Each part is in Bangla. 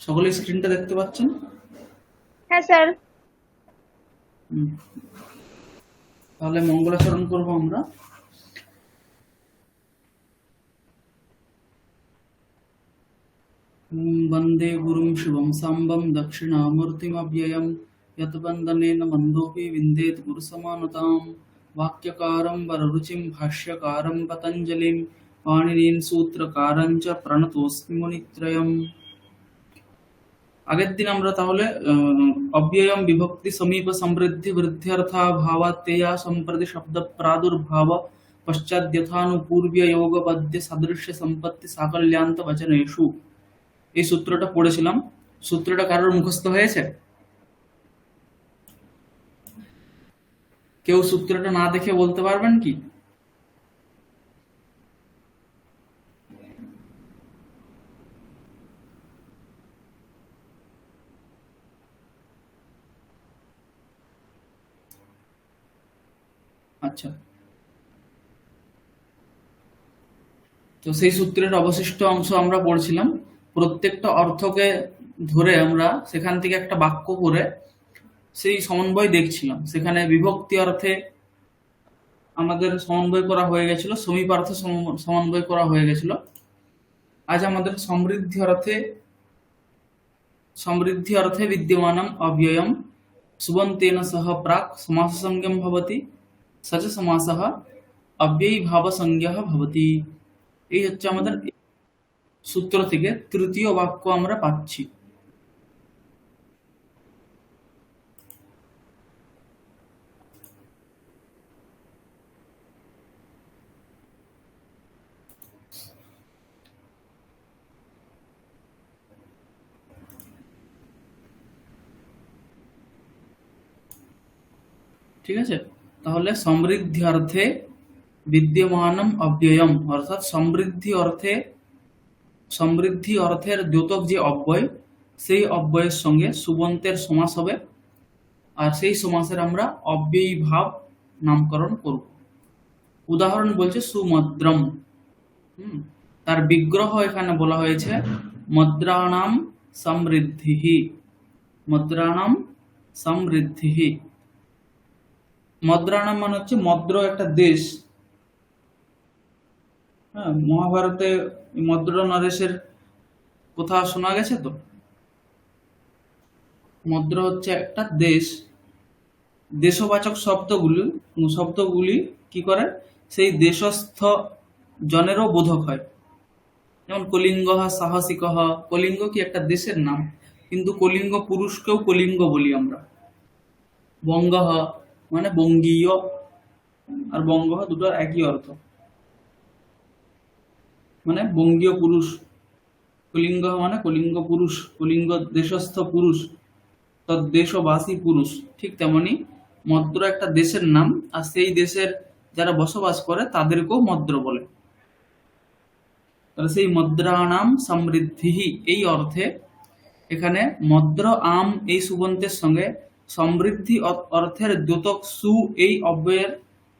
সকলে স্ক্রিনটা দেখতে পাচ্ছেন? হ্যাঁ স্যার। তাহলে মঙ্গলাচরণ করব আমরা। वन्दे गुरुं शिवं साम्बं दक्षिणामूर्तिमव्ययं यत्वन्दनेन मन्दोऽपि विन्देत् गुरुसमानतां वाक्यकारं वररुचिं भाष्यकारं पतञ्जलिं पाणिनीं सूत्रकारं च प्रणतोऽस्मि मुनित्रयम्। আগের দিন আমরা তাহলে অব্যয়ম বিভক্তি সমীপ সমৃদ্ধি বৃদ্ধ্যর্থা ভাবাতেয়া সম্প্রতি শব্দ প্রাদুর্ভাব পশ্চাদ্যথানুপূর্ব্য যোগপদ্য সাদৃশ্য সম্পত্তি সাকল্যান্ত বচনেষু, এই সূত্রটা পড়েছিলাম। সূত্রটা কারোর মুখস্থ হয়েছে? কেউ সূত্রটা না দেখে বলতে পারবেন কি? আচ্ছা, তো সেই সূত্রের অবশিষ্ট অংশ আমরা পড়ছিলাম। প্রত্যেকটা অর্থকে ধরে আমরা সেখান থেকে একটা বাক্য করে সেই সমন্বয় দেখছিলাম। সেখানে বিভক্তি অর্থে আমাদের সমন্বয় করা হয়ে গেছিল, সমীপার্থে সমন্বয় করা হয়ে গেছিল। আজ আমাদের সমৃদ্ধি অর্থে বিদ্যমানম অব্যয়ম সুবন্তেন সহ প্রাক সমাসসংজ্ঞম ভবতি সচ সমাসঃ অব্যয়ী ভাবসংজ্ঞা ভবতি। এই হচ্ছে আমাদের সূত্র থেকে তৃতীয় বাক্য আমরা পাচ্ছি। ঠিক আছে, তাহলে সমৃদ্ধি অর্থে বিদ্যমানম অব্যয়ম, অর্থাৎ সমৃদ্ধি অর্থের দ্যোতক যে অব্যয়, সেই অব্যয়ের সঙ্গে সুবন্তের সমাস হবে, আর সেই সমাসের আমরা অব্যয়ী ভাব নামকরণ করব। উদাহরণ বলছে সুমদ্রম। তার বিগ্রহ এখানে বলা হয়েছে মদ্রাণাম সমৃদ্ধি। মদ্রাণাম সমৃদ্ধি। মদ্রাণাম মানে হচ্ছে মদ্র একটা দেশ। হ্যাঁ, মহাভারতে মদ্র নরেশের কথা শোনা গেছে তো। মদ্র হচ্ছে একটা দেশ। দেশবাচক শব্দগুলি কি করে, সেই দেশস্থ জনেরও বোধক হয়। যেমন কলিঙ্গ সাহসিক, কলিঙ্গ কি একটা দেশের নাম, কিন্তু কলিঙ্গ পুরুষকেও কলিঙ্গ বলি আমরা। বঙ্গ মানে বঙ্গীয়, আর বঙ্গ দুটোর একই অর্থ, মানে বঙ্গীয় পুরুষ। কলিঙ্গ মানে কলিঙ্গ পুরুষ, কলিঙ্গ দেশস্থ পুরুষ, তদ্দেশবাসী পুরুষ। ঠিক তেমনি মদ্র একটা দেশের নাম, আর সেই দেশের যারা বসবাস করে তাদেরকেও মদ্র বলে। তাহলে সেই মদ্রানাম সমৃদ্ধি এই অর্থে এখানে মদ্র আম এই সুবন্তের সঙ্গে সমৃদ্ধি অর্থের দ্যোতক সু এই অব্যয়ের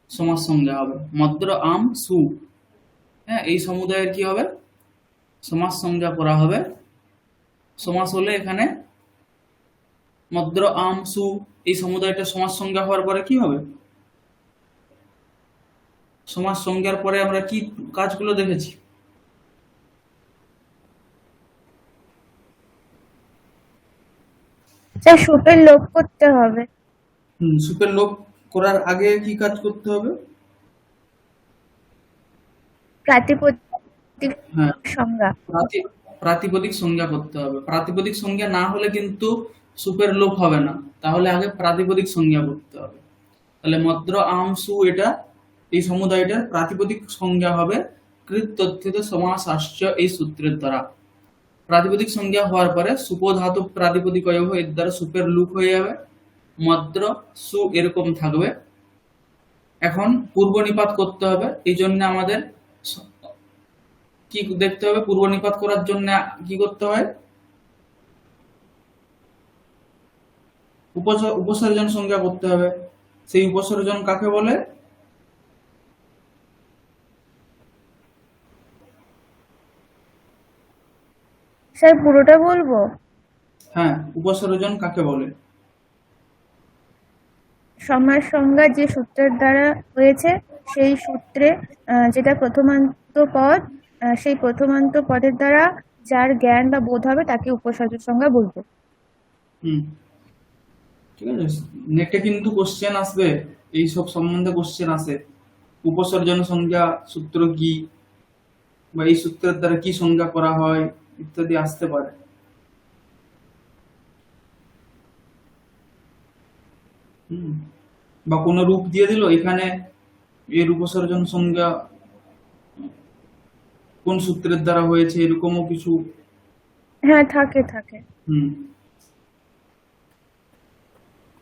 সমাস সংজ্ঞা হবে। মদ্র আম সু, হ্যাঁ, এই সমুদায়ের কি হবে, সমাস সংজ্ঞা করা হবে। সমাস হলে এখানে মদ্র আম সু এই সমুদায়টা সমাস সংজ্ঞা হওয়ার পরে কি হবে, সমাস সংজ্ঞার পরে আমরা কি কাজগুলো দেখেছি? স্যার সুপের লোপ করতে হবে। সুপের লোপ করার আগে কি কাজ করতে হবে? প্রাতিপদিক হ্যাঁ, সংজ্ঞা। প্রাতিপদিক সংজ্ঞা করতে হবে। প্রাতিপদিক সংজ্ঞা না হলে কিন্তু সুপের লোপ হবে না, তাহলে আগে প্রাতিপদিক সংজ্ঞা করতে হবে। তাহলে মদ্র আম সু এটা এই সমুদায়টার প্রাতিপদিক সংজ্ঞা হবে কৃত তথ্যিত সমাস আসছ এই সূত্রের দ্বারা। প্রাতিপদিক সংজ্ঞা হওয়ার পরে সুপধাতু প্রাতিপদিক এর দ্বারা সুপের লুপ হয়ে যাবে, মদ্র সু এরকম থাকবে। এখন পূর্ব নিপাত করতে হবে, এই জন্য আমাদের কি দেখতে হবে, পূর্ব নিপাত করার জন্য কি করতে হয়, উপসর্জন সংজ্ঞা করতে হবে। সেই উপসর্জন কাকে বলে, স্যার পুরোটা বলবো? হ্যাঁ, উপসর্জন কাকে বলে? সমাস সংজ্ঞা যে সূত্রের দ্বারা হয়েছে সেই সূত্রে যেটা প্রথমান্ত পদ, সেই প্রথমান্ত পদের দ্বারা যার জ্ঞান বা বোধ হবে তাকে উপসর্জন সংজ্ঞা বলবো। হুম, ঠিক আছে। নেটে কিন্তু কোশ্চেন আসবে, এই সব সম্বন্ধে কোশ্চেন আসে। উপসর্জন সংজ্ঞা সূত্র কি, বা এই সূত্রের দ্বারা কি সংজ্ঞা করা হয়, ইত্যাদি আসতে পারে। হুম, বা কোনো রূপ দিয়ে দিল এখানে, এর উপসর্জন সংজ্ঞা কোন সূত্রের দ্বারা হয়েছে, এরকমও কিছু। হ্যাঁ, থাকে থাকে। হুম,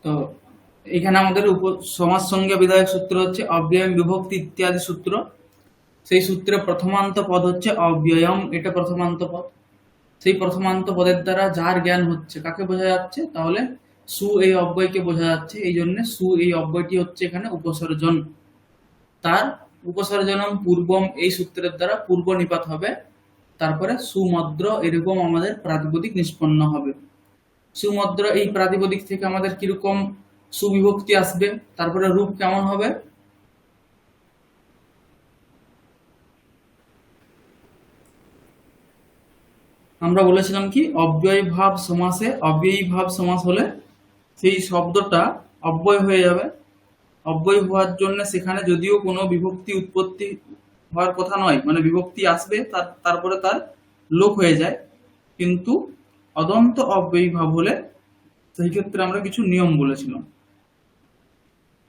তো এখানে আমাদের সমাজ সংজ্ঞা বিধায়ক সূত্র হচ্ছে অব্যয়ম বিভক্তি ইত্যাদি সূত্র। সেই সূত্রে প্রথমান্ত পদ হচ্ছে অব্যয়ম, এটা প্রথমান্ত পদ। সেই প্রথমান্ত পদের দ্বারা যার জ্ঞান হচ্ছে কাকে বোঝা যাচ্ছে, তাহলে সু এই অব্যয়কে বোঝা যাচ্ছে, এই জন্য সু এই অব্যয়টি হচ্ছে এখানে উপসর্জন। তার উপসর্জনম পূর্বম এই সূত্রের দ্বারা পূর্ব নিপাত হবে, তারপরে সুমদ্র এরকম আমাদের প্রাতিপদিক নিষ্পন্ন হবে। সুমদ্র এই প্রাতিপদিক থেকে আমাদের কিরকম সুবিভক্তি আসবে, তারপরে রূপ কেমন হবে। আমরা বলেছিলাম কি অব্যয় ভাব সমাসে, অব্যয়ী ভাব সমাস হলে সেই শব্দটা অব্যয় হয়ে যাবে। অব্যয় হওয়ার জন্য সেখানে যদিও কোনো বিভক্তি উৎপত্তি হওয়ার কথা নয়, মানে বিভক্তি আসবে তারপরে তার লোপ হয়ে যায়, কিন্তু অদন্ত অব্যয়ী ভাব হলে সেই ক্ষেত্রে আমরা কিছু নিয়ম বলেছিলাম।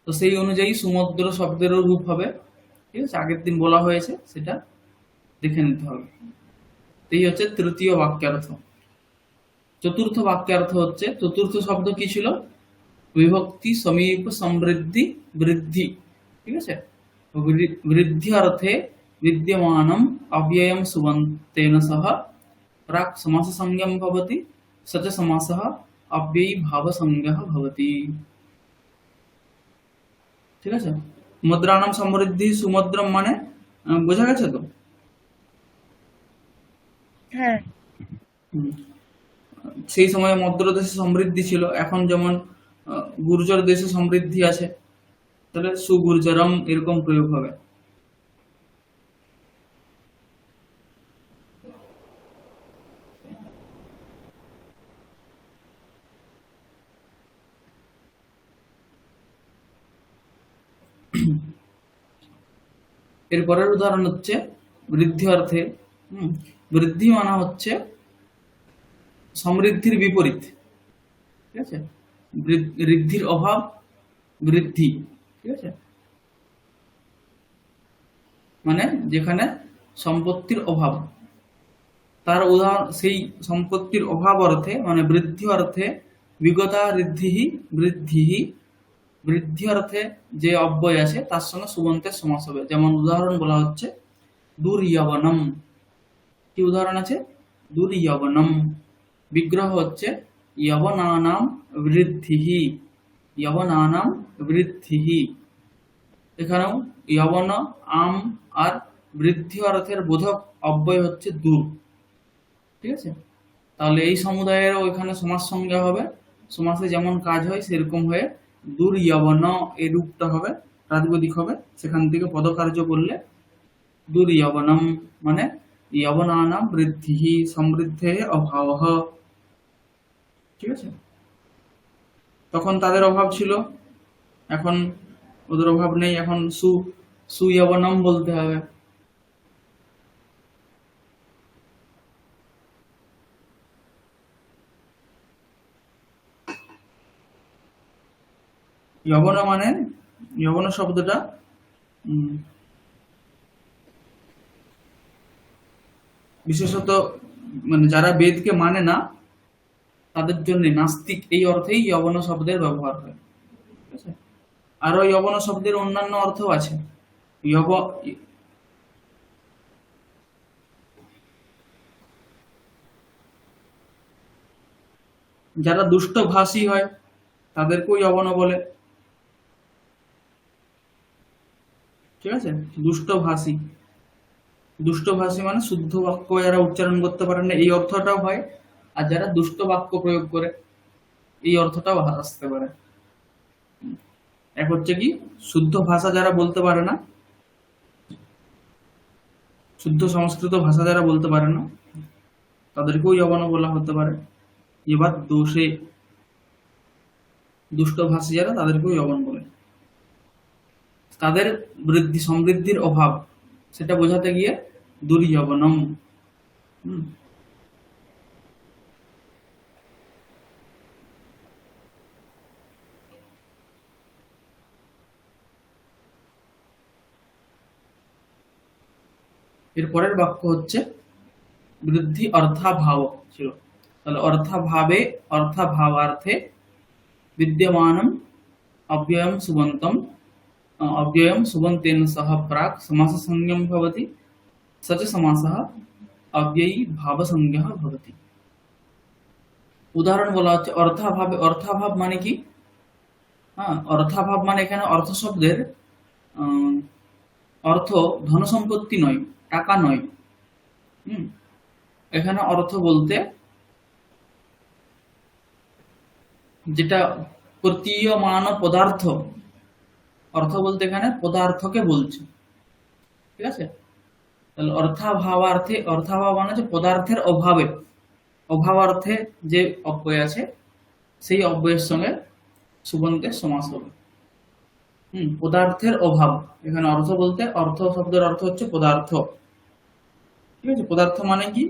তো সেই অনুযায়ী সুমদ্র শব্দেরও রূপ হবে। ঠিক আছে, আগের দিন বলা হয়েছে, সেটা দেখে নিতে হবে। এই হচ্ছে তৃতীয় বাক্যার্থ। চতুর্থ বাক্যার্থ হচ্ছে, চতুর্থ শব্দ কি ছিল? বিভক্তি সমীপ সমৃদ্ধি বৃদ্ধি। ঠিক আছে, বৃদ্ধি অর্থে বিদ্যমানম অব্যয়ম সুবন্তেন সহ প্রাক সমাস সংজ্ঞম ভবতি, স চ সমাসঃ অব্যয়ী ভাব সংজ্ঞः ভবতি। ঠিক আছে, মুদ্রানাম সমৃদ্ধি সুমদ্রম মানে বোঝা গেছে তো? হ্যাঁ। হুম। সেই সময় মদ্র দেশে সমৃদ্ধি ছিল, এখন যেমন গুর্জর দেশে সমৃদ্ধি আছে, তাহলে সুগুর্জরম এরকম প্রয়োগ হবে। এর পরের উদাহরণ হচ্ছে বৃদ্ধি অর্থে। বৃদ্ধি মানা হচ্ছে সমৃদ্ধির বিপরীত। ঠিক আছে, ঋদ্ধির অভাব বৃদ্ধি। ঠিক আছে, মানে যেখানে সম্পত্তির অভাব, তার উদাহরণ সেই সম্পত্তির অভাব অর্থে, মানে বৃদ্ধি অর্থে বিগতা ঋদ্ধি বৃদ্ধি, বৃদ্ধি অর্থে যে অব্যয় আছে তার সঙ্গে সুবন্তের সমাস হবে। যেমন উদাহরণ বলা হচ্ছে দুর্যবনম। কি উদাহরণ আছে? দুর্যবনম। বিগ্রহ হচ্ছে যবনানাম বৃদ্ধিহি, যবনানাম বৃদ্ধিহি। এখানেও যবন আম আর বৃদ্ধি অর্থের বোধক অব্যয় হচ্ছে দূর। ঠিক আছে, তাহলে এই সমুদায়েরও এখানে সমাস সংজ্ঞা হবে। সমাসে যেমন কাজ হয় সেরকম হয়ে দুর্যবন এই রূপটা হবে, প্রাতিপদিক হবে, সেখান থেকে পদকার্য করলে দুর্যবনম মানে যবনানাম বৃদ্ধিহি সমৃদ্ধে অভাবঃ। ঠিক আছে, তখন তাদের অভাব ছিল, এখন ওদের অভাব নেই, এখন সুয়বনম বলতে হবে। যবন মানে, যবন শব্দটা বিশেষত মানে যারা বেদকে মানে না তাদের জন্য, নাস্তিক এই অর্থেই যবন শব্দের ব্যবহার হয়। ঠিক আছে, আরো যবন শব্দের অন্যান্য অর্থ আছে। যব যারা দুষ্ট ভাষী হয় তাদেরকেও যবন বলে। ঠিক আছে, দুষ্ট ভাষী দুষ্টভাষী মানে শুদ্ধ বাক্য যারা উচ্চারণ করতে পারে না, এই অর্থটাও হয়। আর যারা দুষ্ট বাক্য প্রয়োগ করে, এই অর্থটাও আসতে পারে। এক হচ্ছে কি, শুদ্ধ ভাষা যারা বলতে পারে না, শুদ্ধ সংস্কৃত ভাষা যারা বলতে পারে না, তাদেরকেও যবন বলা হতে পারে। এবার দোষে দুষ্টভাষী যারা, তাদেরকেও যবন বলে। তাদের বৃদ্ধি সমৃদ্ধির অভাব, সেটা বোঝাতে গিয়ে দুর্যবনম। হুম। এর পরের বাক্য হচ্ছে বৃদ্ধি অর্থাভাব ছিল। তাহলে অর্থাভাবে, অর্থাভাবার্থে বিদ্যমানম অব্যয়ম সুবন্তম, অব্যয়ম সুবন্তেন সহ প্রাক সমাস সংজ্ঞম ভবতি, সচ সমাসঃ অব্যয়ী ভাবসংজ্ঞা ভবতি। উদাহরণ বলা হচ্ছে অর্থাভাবে। অর্থাভাব মানে কি? হ্যাঁ, অর্থাভাব মানে এখানে অর্থ শব্দের আহ, অর্থ ধন সম্পত্তি নয়, টাকা নয়। হুম। এখানে অর্থ বলতে যেটা প্রতীয়মান পদার্থ, অর্থ বলতে এখানে পদার্থকে বলছে। ঠিক আছে? তাহলে অর্থাভাবার্থে, অর্থাভাব মানে হচ্ছে পদার্থের অভাবে, অভাবার্থে যে অব্যয় আছে, সেই অব্যয়ের সঙ্গে সুবন্তের সমাস হবে। পদার্থের অভাব। এখানে অর্থ বলতে, অর্থ শব্দের অর্থ হচ্ছে পদার্থ। ঠিক আছে? পদার্থ মানে কি?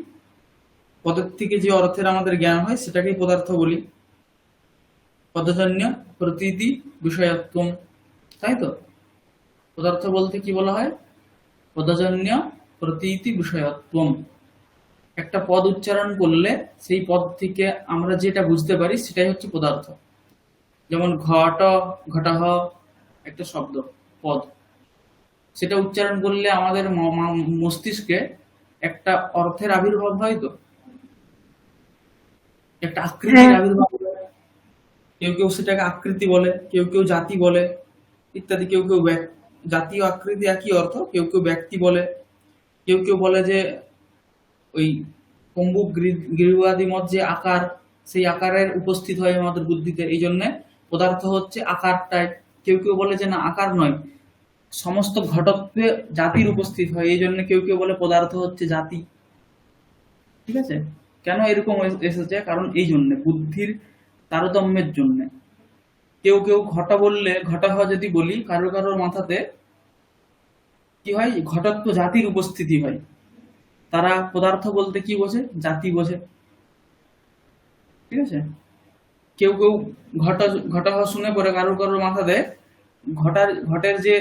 পদের থেকে যে অর্থের আমাদের জ্ঞান হয় সেটাকেই পদার্থ বলি। পদজন্য প্রতীতি বিষয়ত্ব, তাই তো? পদার্থ বলতে কি বলা হয়? পদজন্য প্রতীতি বিষয়ত্ব। একটা পদ উচ্চারণ করলে সেই পদ থেকে আমরা যেটা বুঝতে পারি সেটাই হচ্ছে পদার্থ। যেমন ঘট, ঘটহ একটা শব্দ, পদ, সেটা উচ্চারণ করলে আমাদের মস্তিষ্কে একটা অর্থের আবির্ভাব হয়, তো একটা আকৃতির হ্যাঁ। আবির্ভাব হয়। কেউ কেউ সেটাকে আকৃতি বলে, কেউ কেউ জাতি বলে, ইত্যাদি। কেউ কেউ জাতি ও আকৃতি একই অর্থ, কেউ কেউ ব্যক্তি বলে, কেউ কেউ বলে যে ওই কম্বুক গৃহাদি মত যে আকার, সেই আকারের উপস্থিত হয় আমাদের বুদ্ধিতে, এই জন্য পদার্থ হচ্ছে আকারটাই। কেউ কেউ বলে যে না, আকার নয়, সমস্ত ঘটককে জাতির উপস্থিত হয়, এই জন্য কেউ কেউ বলে পদার্থ হচ্ছে জাতি। ঠিক আছে? কেন এরকম এসেছে? কারণ এই জন্য বুদ্ধির তারতম্যের জন্য। কেউ কেউ ঘটা বললে, ঘটা হওয়া যদি বলি, কারো কারোর মাথাতে কি হয়, ঘটত্ব জাতির উপস্থিতি হয়। তারা পদার্থ বলতে কি বোঝে? জাতি বোঝে। ঠিক আছে? কেউ কেউ ঘটা, ঘটা হওয়া শুনে পরে কারোর কারোর মাথাতে ঘটের যে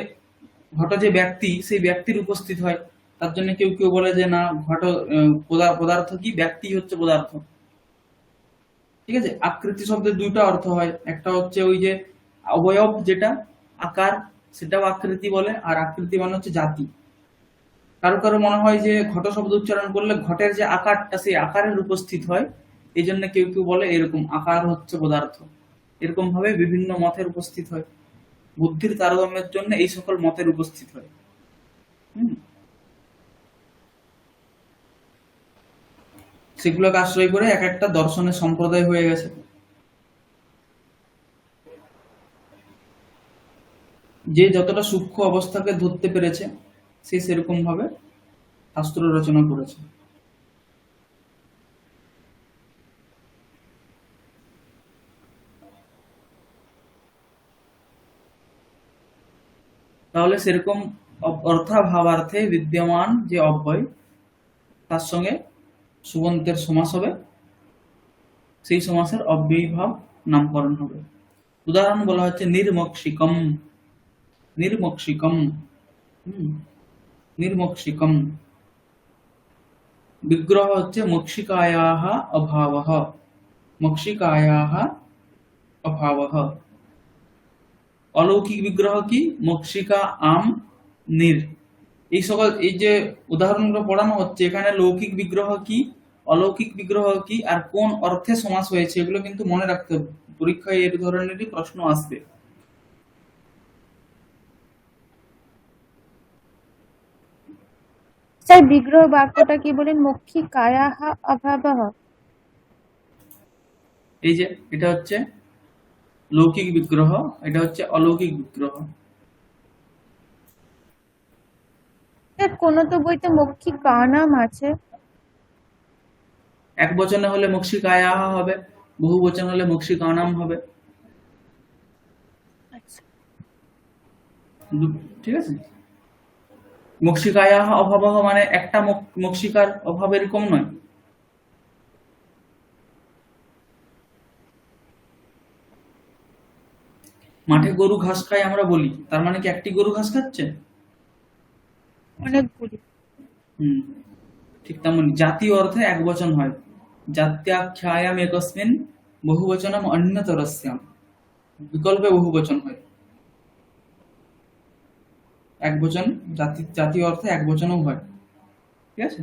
ঘট যে ব্যক্তি, সেই ব্যক্তির উপস্থিত হয়। তার জন্য কেউ কেউ বলে যে না, পদার্থ কি, ব্যক্তি হচ্ছে পদার্থ। ঠিক আছে? আকৃতি শব্দের দুইটা অর্থ হয়, একটা হচ্ছে ওই যে অবয়ব যেটা আকার, সেটাও আকৃতি বলে, আর আকৃতি মানে হচ্ছে জাতি। কারো কারো মনে হয় যে ঘট শব্দ উচ্চারণ করলে ঘটের যে আকারটা, সেই আকারের উপস্থিত হয়, এই জন্য কেউ কেউ বলে এরকম আকার হচ্ছে পদার্থ। এরকম ভাবে বিভিন্ন মতের উপস্থিত হয়। বুদ্ধির তারতম্যের জন্য এই সকল মতের উপস্থিত হয়। হুম। সেগুলোকে আশ্রয় করে এক একটা দর্শনের সম্প্রদায় হয়ে গেছে। যে যতটা সূক্ষ্ম অবস্থাকে ধরতে পেরেছে, সে সেরকম ভাবে শাস্ত্র রচনা করেছে। তাহলে সেরকম অর্থাভাবার্থে বিদ্যমান যে অব্যয়, তার সঙ্গে সুবন্তের সমাস হবে, সেই সমাসের অব্যয়ী ভাব নামকরণ হবে। উদাহরণ বলা হচ্ছে নির্মক্ষিকম। নির্মক্ষিকম। নির্মক্ষিকম বিগ্রহ হচ্ছে মক্ষিকায়াহ অভাবঃ। মক্ষিকায়াহ অভাবঃ। অলৌকিক বিগ্রহ কি? মক্ষিকা, আম, নীর। এই সকল, এই যে উদাহরণগুলো পড়ানো হচ্ছে, এখানে লৌকিক বিগ্রহ কি, অলৌকিক বিগ্রহ কি, আর কোন অর্থে সমাস হয়েছে, এগুলো কিন্তু মনে রাখতে হবে। পরীক্ষায় এই ধরনেরই প্রশ্ন আসবে। স্যার বিগ্রহ বাক্যটা কি বলেন? মক্ষিকায়াহ অভাবः। এই যে এটা হচ্ছে লৌকিক বিগ্রহ, এটা হচ্ছে অলৌকিক বিগ্রহ। স্যার কোনো তো বইতে মক্ষিকানাম আছে। এক বচনে হলে মক্ষিকায়াহ হবে, বহু বচন হলে মক্ষিকানাম হবে। আচ্ছা। ঠিক আছে। মক্ষিকায়াহ অভাবः মানে একটা মক্ষিকার অভাব এরকম নয়। মাঠে গরু ঘাস খায় আমরা বলি, তার মানে কি একটি গরু ঘাস খাচ্ছে? অনেকগুলি। ঠিক তেমনি জাতি অর্থে এক বচন হয়, জাত্যাখ্যায়াম একস্মিন বহুবচনম অন্যতরস্যাম, বিকল্পে বহুবচন হয়। এক বচন জাতি জাতি অর্থে এক বচনও হয়। ঠিক আছে।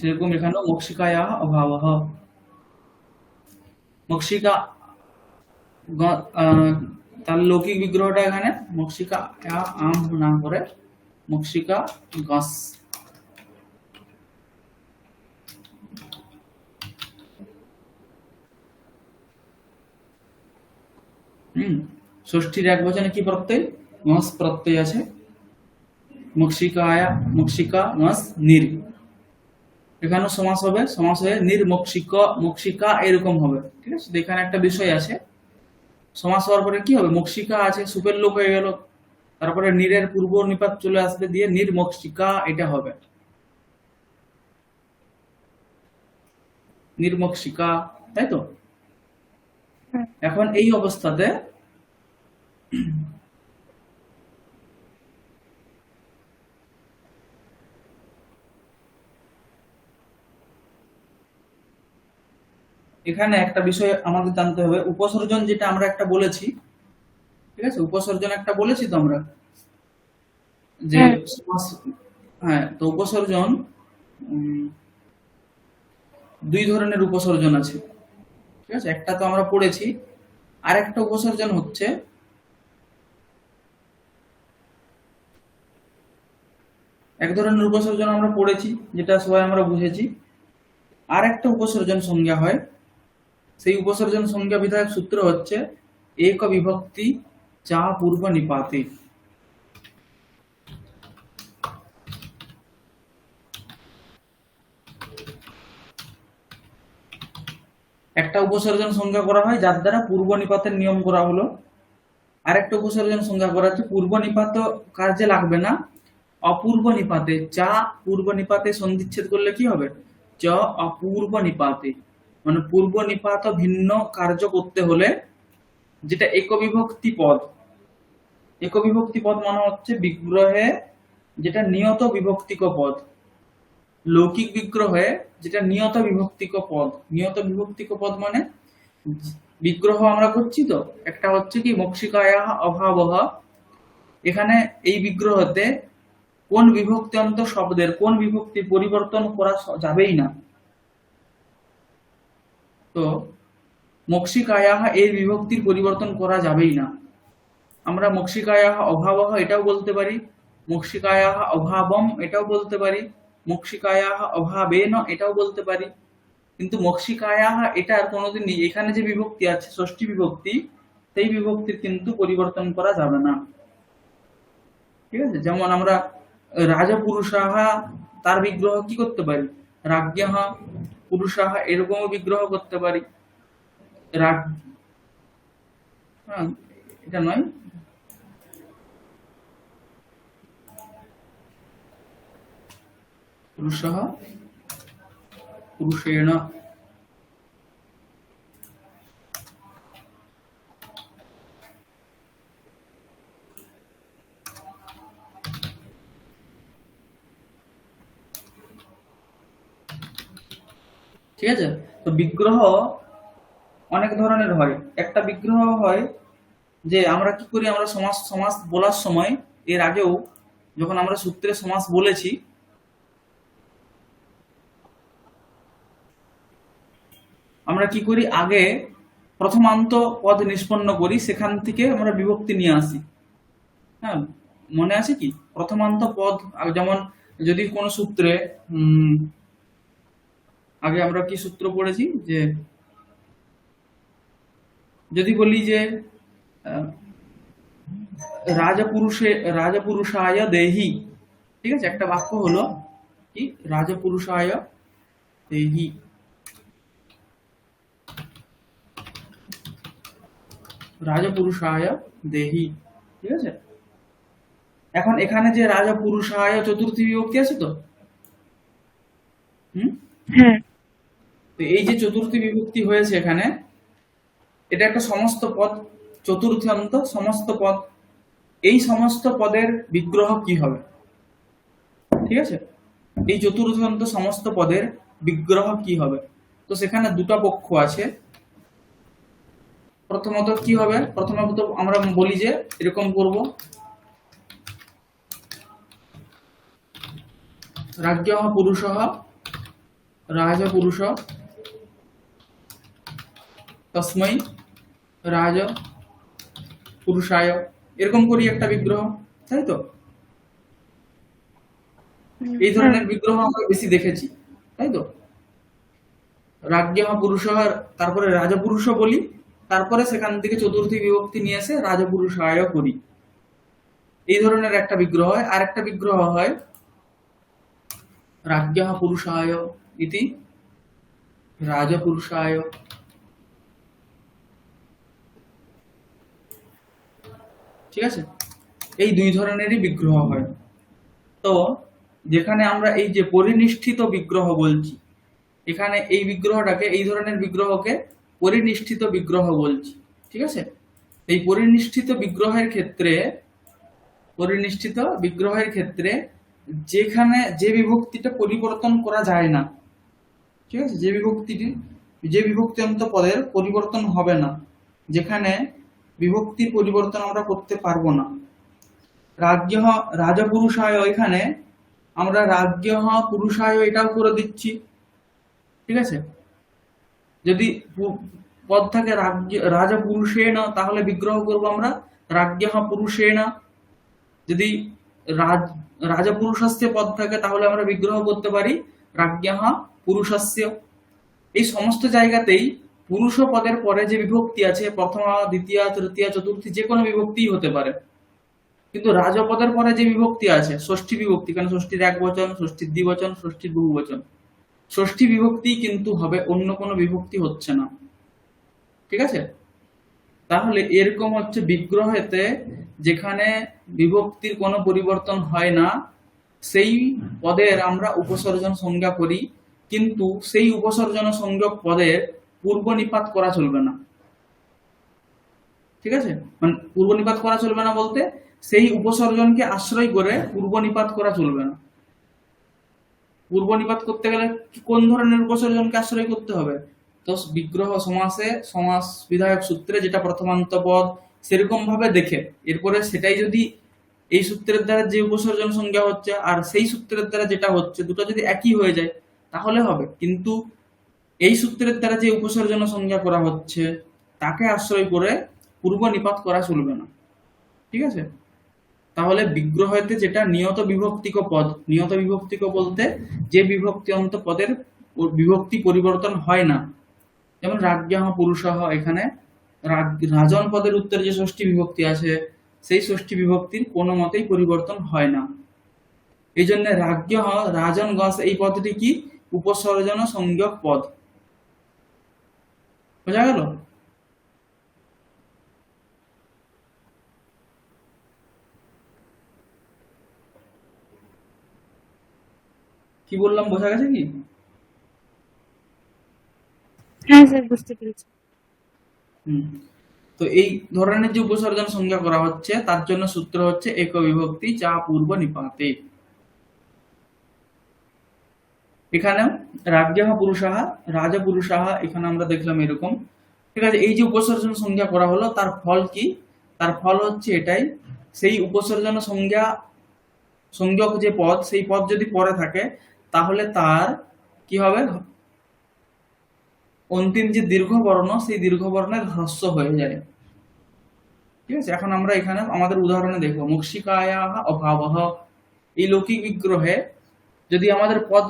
সেরকম এখানেও মক্ষিকায়াহ অভাবः। মক্ষিকা তার লৌকিক বিগ্রহটা এখানে মক্ষিকা আম না করে মক্ষিকা গস। ষষ্ঠীর এক বচনে কি প্রত্যয়? মস প্রত্যয় আছে। মক্ষিকায়া মক্ষিকা মস নির। এখানেও সমাস হবে, সমাস হয়ে নির্মক্ষিক মক্ষিকা এরকম হবে। ঠিক আছে। এখানে একটা বিষয় আছে, সমাস হওয়ার পরে কি হবে? মক্ষিকা আছে, সুপের লোক হয়ে গেল, তারপরে নিরের পূর্ব নিপাত চলে আসবে, দিয়ে নির্মক্ষিকা এটা হবে, নির্মক্ষিকা, তাই তো? এখন এই অবস্থাতে এখানে একটা বিষয় আমাদের জানতে হবে, উপসর্জন যেটা আমরা একটা বলেছি, ঠিক আছে, উপসর্জন একটা বলেছি তো আমরা যে হ্যাঁ, তো উপসর্জন দুই ধরনের উপসর্জন আছে। ঠিক আছে, একটা তো আমরা পড়েছি, আর একটা উপসর্জন হচ্ছে এক ধরনের উপসর্জন আমরা পড়েছি যেটা সবাই আমরা বুঝেছি, আর একটা উপসর্জন সংজ্ঞা হয়। সেই উপসর্জন সংজ্ঞা বিধায়ক সূত্র হচ্ছে এক বিভক্তি চা পূর্ব নিপাতে। একটা উপসর্জন সংজ্ঞা করা হয় যার দ্বারা পূর্ব নিপাতের নিয়ম করা হলো, আর একটা উপসর্জন সংজ্ঞা করা হচ্ছে পূর্ব নিপাত কার্যে লাগবে না, অপূর্ব নিপাতে, চা পূর্ব নিপাতে সন্ধিচ্ছেদ করলে কি হবে? চ অপূর্ব নিপাতে, মানে পূর্ব নিপাত ভিন্ন কার্য করতে হলে, যেটা একবিভক্তি পদ। একবিভক্তি পদ মানে হচ্ছে বিগ্রহে যেটা নিয়ত বিভক্তিক পদ, লৌকিক বিগ্রহে যেটা নিয়ত বিভক্তিক পদ। নিয়ত বিভক্তিক পদ মানে বিগ্রহ আমরা করছি তো, একটা হচ্ছে কি মক্ষিকায়াহ অভাবः, এখানে এই বিগ্রহতে কোন বিভক্তি অন্ত শব্দের কোন বিভক্তি পরিবর্তন করা যাবেই না। তো মক্ষিকায়াহ এই বিভক্তির পরিবর্তন করা যাবেই না। আমরা মক্ষিকায়াহ অভাবः এটাও বলতে পারি, মক্ষিকায়াহ অভাবম এটাও বলতে পারি, মক্ষিকায়াহ অভাবেন এটাও বলতে পারি, কিন্তু মক্ষিকায়াহ এটার কোনোদিন এখানে যে বিভক্তি আছে ষষ্ঠী বিভক্তি, সেই বিভক্তির কিন্তু পরিবর্তন করা যাবে না। ঠিক আছে। যেমন আমরা রাজপুরুষাহা তার বিগ্রহ কি করতে পারি? রাজ্ঞাহ পুরুষাহা এরকমও বিগ্রহ করতে পারি। হ্যাঁ, এটা নয়, পুরুষাহ পুরুষেণ। ঠিক আছে। তো বিগ্রহ অনেক ধরনের হয়। একটা বিগ্রহ হয় যে আমরা কি করি, আমরা সমাস সমাস বলার সময়, এর আগেও যখন আমরা সূত্রে সমাস বলেছি, আমরা কি করি, আগে প্রথমান্ত পদ নিষ্পন্ন করি, সেখান থেকে আমরা বিভক্তি নিয়ে আসি। হ্যাঁ, মনে আছে কি প্রথমান্ত পদ যেমন যদি কোন সূত্রে আগে আমরা কি সূত্র পড়েছি যে যদি বলি যে আহ, রাজপুরুষায় দেহি, ঠিক আছে, একটা বাক্য হলো কি রাজপুরুষায় দেহি, রাজপুরুষায় দেহি, ঠিক আছে। এখন এখানে যে রাজপুরুষায় চতুর্থী বিভক্তি আছে তো, হুম, হ্যাঁ। তো এই যে চতুর্থী বিভক্তি হয়েছে এখানে, এটা একটা সমস্ত পদ, চতুর্থান্ত সমস্ত পদ। এই সমস্ত পদের বিগ্রহ কি হবে, ঠিক আছে, এই চতুর্থান্ত সমস্ত পদের বিগ্রহ কি হবে। তো সেখানে দুটো পক্ষ আছে। প্রথমত কি হবে, প্রথমত আমরা বলি যে এরকম করব, রাজ্যঃ পুরুষঃ রাজপুরুষ তস্मै রাজ পুরুষায়, এরকম করি একটা বিগ্রহ, তাই তো। এই হ্যাঁ। ধরনের বিগ্রহ আমরা বেশি দেখেছি, তাই তো। রাজ্ঞঃ পুরুষঃ, তারপরে রাজপুরুষ বলি, তারপরে সেখান থেকে চতুর্থী বিভক্তি নিয়ে এসে রাজপুরুষায় করি। এই ধরনের একটা বিগ্রহ হয়। আর একটা বিগ্রহ হয় রাজ্ঞঃ পুরুষায় ইতি রাজপুরুষায়, ঠিক আছে। এই দুই ধরনেরই বিগ্রহ হয়। তো যেখানে আমরা এই যে পরিনিষ্ঠিত বিগ্রহ বলছি, এখানে এই বিগ্রহটাকে, এই ধরনের বিগ্রহকে পরিনিষ্ঠিত বিগ্রহ বলছি, ঠিক আছে। এই পরিনিষ্ঠিত বিগ্রহের ক্ষেত্রে, পরিনিষ্ঠিত বিগ্রহের ক্ষেত্রে যেখানে যে বিভক্তিটা পরিবর্তন করা যায় না, ঠিক আছে, যে বিভক্তিটি, যে বিভক্তি পদের পরিবর্তন হবে না, যেখানে বিভক্তির পরিবর্তন আমরা করতে পারবো না। রাজ্ঞঃ রাজপুরুষায়, এখানে আমরা রাজ্ঞঃ পুরুষায় এটাও করে দিচ্ছি, ঠিক আছে। যদি পদ থাকে রাজপুরুষেণ, তাহলে বিগ্রহ করব আমরা রাজ্ঞঃ পুরুষেণ। যদি রাজ রাজপুরুষস্য পদ থাকে তাহলে আমরা বিগ্রহ করতে পারি রাজ্ঞঃ পুরুষস্য। এই সমস্ত জায়গাতেই পুরুষ পদের পরে যে বিভক্তি আছে, প্রথমা দ্বিতীয়া তৃতীয়া চতুর্থী যে কোনো বিভক্তি হতে পারে, কিন্তু রাজপদের পরে যে বিভক্তি আছে ষষ্ঠী বিভক্তি, কারণ ষষ্ঠীর এক বচন, ষষ্ঠীর দ্বিবচন, ষষ্ঠীর বহু বচন, ষষ্ঠী বিভক্তি কিন্তু হবে, অন্য কোনো বিভক্তি হচ্ছে না, ঠিক আছে। তাহলে এরকম হচ্ছে বিগ্রহেতে যেখানে বিভক্তির কোনো পরিবর্তন হয় না, সেই পদের আমরা উপসর্জন সংজ্ঞা করি, কিন্তু সেই উপসর্জন সংযোগ পদের পূর্ব নিপাত করা চলবে না, ঠিক আছে। মানে পূর্ব নিপাত করা চলবে না বলতে সেই উপসর্জনকে আশ্রয় করে পূর্ব নিপাত করা চলবে না। পূর্ব নিপাত করতে গেলে কোন ধরনের উপসর্জনকে আশ্রয় করতে হবে, তো বিগ্রহ সমাসে সমাস বিধায়ক সূত্রে যেটা প্রথমান্ত পদ সেরকম ভাবে দেখে, এরপরে সেটাই যদি এই সূত্রের দ্বারা যে উপসর্জন সংজ্ঞা হচ্ছে আর সেই সূত্রের দ্বারা যেটা হচ্ছে দুটো যদি একই হয়ে যায় তাহলে হবে, কিন্তু এই সূত্রের দ্বারা যে উপসর্জন সংজ্ঞা করা হচ্ছে তাকে আশ্রয় করে পূর্ব নিপাত করা চলবে না, ঠিক আছে। তাহলে বিগ্রহতে যেটা নিয়ত বিভক্তিক পদ, নিয়ত বিভক্তিক বলতে যে বিভক্তি অন্ত পদের বিভক্তি পরিবর্তন হয় না, যেমন রাজ্ঞঃ পুরুষঃ, এখানে রাজন পদের উত্তরে যে ষষ্ঠী বিভক্তি আছে সেই ষষ্ঠী বিভক্তির কোনো মতেই পরিবর্তন হয় না। এই জন্য রাজ্ঞঃ রাজন গস এই পদটি কি উপসর্জন সংজ্ঞক পদ, বোঝা গেল। কি বললাম বোঝা গেছে কি? হ্যাঁ স্যার, বুঝতে পেরেছি। হুম। তো এই ধরনের যে উপসর্জন সংজ্ঞা করা হচ্ছে তার জন্য সূত্র হচ্ছে এক বিভক্তি চা পূর্ব নিপাতে। এখানে রাজ্ঞঃ পুরুষাহ রাজপুরুষাহ, এখানে আমরা দেখলাম এরকম, ঠিক আছে। এই যে উপসর্জন সংজ্ঞা করা হলো তার ফল কি, তার ফল হচ্ছে এটাই, সেই উপসর্জন সংজ্ঞা সংযোগ যে পদ সেই পদ যদি পরে থাকে তাহলে তার কি হবে, অন্তিম যে দীর্ঘ বর্ণ সেই দীর্ঘ বর্ণের হ্রস্ব হয়ে যায়, ঠিক আছে, এখন আমরা এখানে আমাদের উদাহরণে দেখবো মক্ষিকায়াः অভাবः। এই লৌকিক বিগ্রহে যদি আমাদের পদ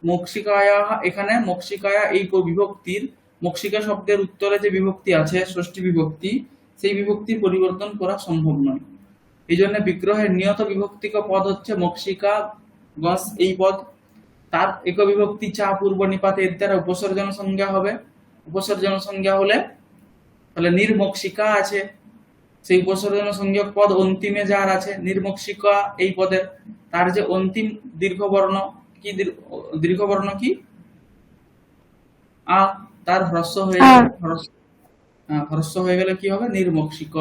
মক্ষিকায়াः, এখানে মক্ষিকায়া এই বিভক্তির মক্ষিকা শব্দের উত্তরে যে বিভক্তি আছে ষষ্ঠী বিভক্তি, সেই বিভক্তির পরিবর্তন করা সম্ভব নয়। এই জন্য বিগ্রহের নিয়ত বিভক্তিক পদ হচ্ছে মক্ষিকা গস এই পদ। তার এক বিভক্তি চা পূর্ব নিপাতে এর দ্বারা উপসর্জন সংজ্ঞা হবে। উপসর্জন সংজ্ঞা হলে তাহলে নির্মক্ষিকা আছে, সেই উপসর্জন সংজ্ঞক পদ অন্তিমে যার আছে নির্মক্ষিকা এই পদের, তার যে অন্তিম দীর্ঘবর্ণ কি দীর্ঘবর্ণ কি আ, তার হ্রস্ব হয়ে গেলে হ্রস্ব হয়ে গেলে কি হবে নির্মক্ষিক।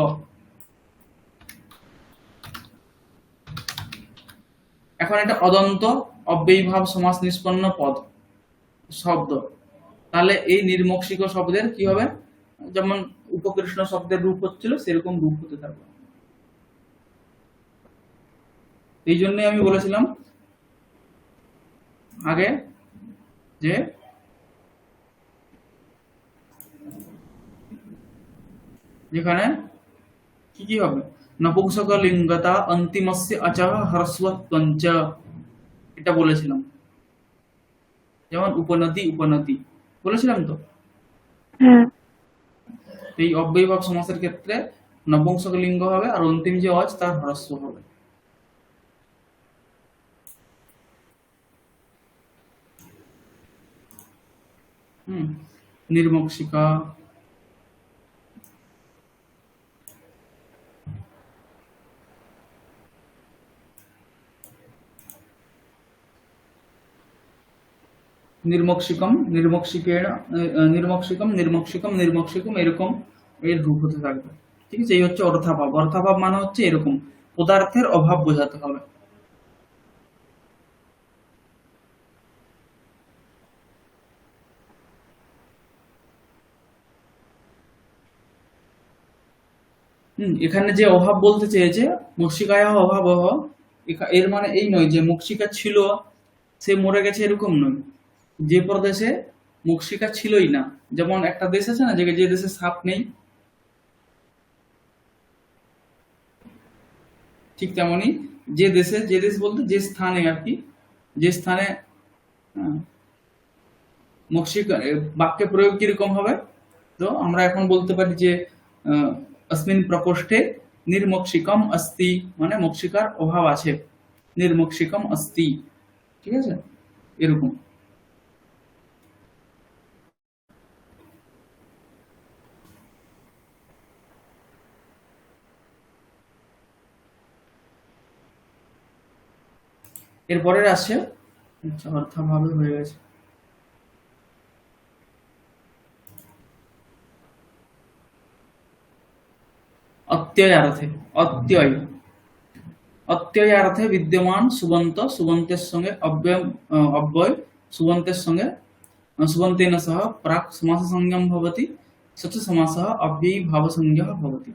এখন এটা অদন্ত অব্যয়ীভাব সমাস নিষ্পন্ন পদ শব্দ, তাহলে এই নির্মক্ষিক শব্দের কি হবে, যেমন উপকৃষ্ণ শব্দের রূপ হচ্ছিল সেরকম রূপ হতে থাকবে। এই জন্যই আমি বলেছিলাম আগে যে যেখানে কি কি হবে, নপুংসকলিঙ্গতা অন্তিমস্য অচঃ হ্রস্বত্বঞ্চ, এটা বলেছিলাম। যেমন উপনতি উপনতি বলেছিলাম তো। এই অব্যয়ীভাব সমাসের ক্ষেত্রে নপুংসকলিঙ্গ হবে আর অন্তিম যে অজ তার হ্রস্ব হবে। নির্মক্ষিকা, নির্মক্ষিকম নির্মক্ষিকেণ নির্মক্ষিকম নির্মক্ষিকম নির্মক্ষিকম, এরকম এর রূপ হতে থাকবে। ঠিক আছে, এই হচ্ছে অর্থাভাব। অর্থাভাব মানে হচ্ছে এরকম পদার্থের অভাব বোঝাতে হবে। এখানে যে অভাব বলতে চেয়েছে মক্ষিকায়া অভাবহ, এর মানে এই নয় যে মক্ষিকা ছিল সে মরে গেছে, এরকম নয়। যে প্রদেশে মক্ষিকা ছিলই না, যেমন একটা দেশ আছে না যে দেশে সাপ নেই, ঠিক তেমনি যে দেশ বলতে যে স্থানে আর কি, যে স্থানে মক্ষিকা বাক্যে প্রয়োগ কিরকম হবে, তো আমরা এখন বলতে পারি যে अस्मिन् प्रकोष्ठे निर्मक्षिकम अस्ति, মানে মক্ষিকার অভাব আছে, নির্মক্ষিকম अस्ति। ঠিক আছে, এরকম। এরপরে আসছে অর্থাভাবে হয়ে গেছে। অত্যয়ার্থে, অত্যয়ার্থে বিদ্যমান সুবন্ত, সুবন্তের সঙ্গে অব্যয় সুবন্তের সঙ্গে সুবন্তেন সহ প্রাক সমাস সংজ্ঞম ভবতি, সচ সমাসঃ অব্যয়ীভাব সংজ্ঞা ভবতি।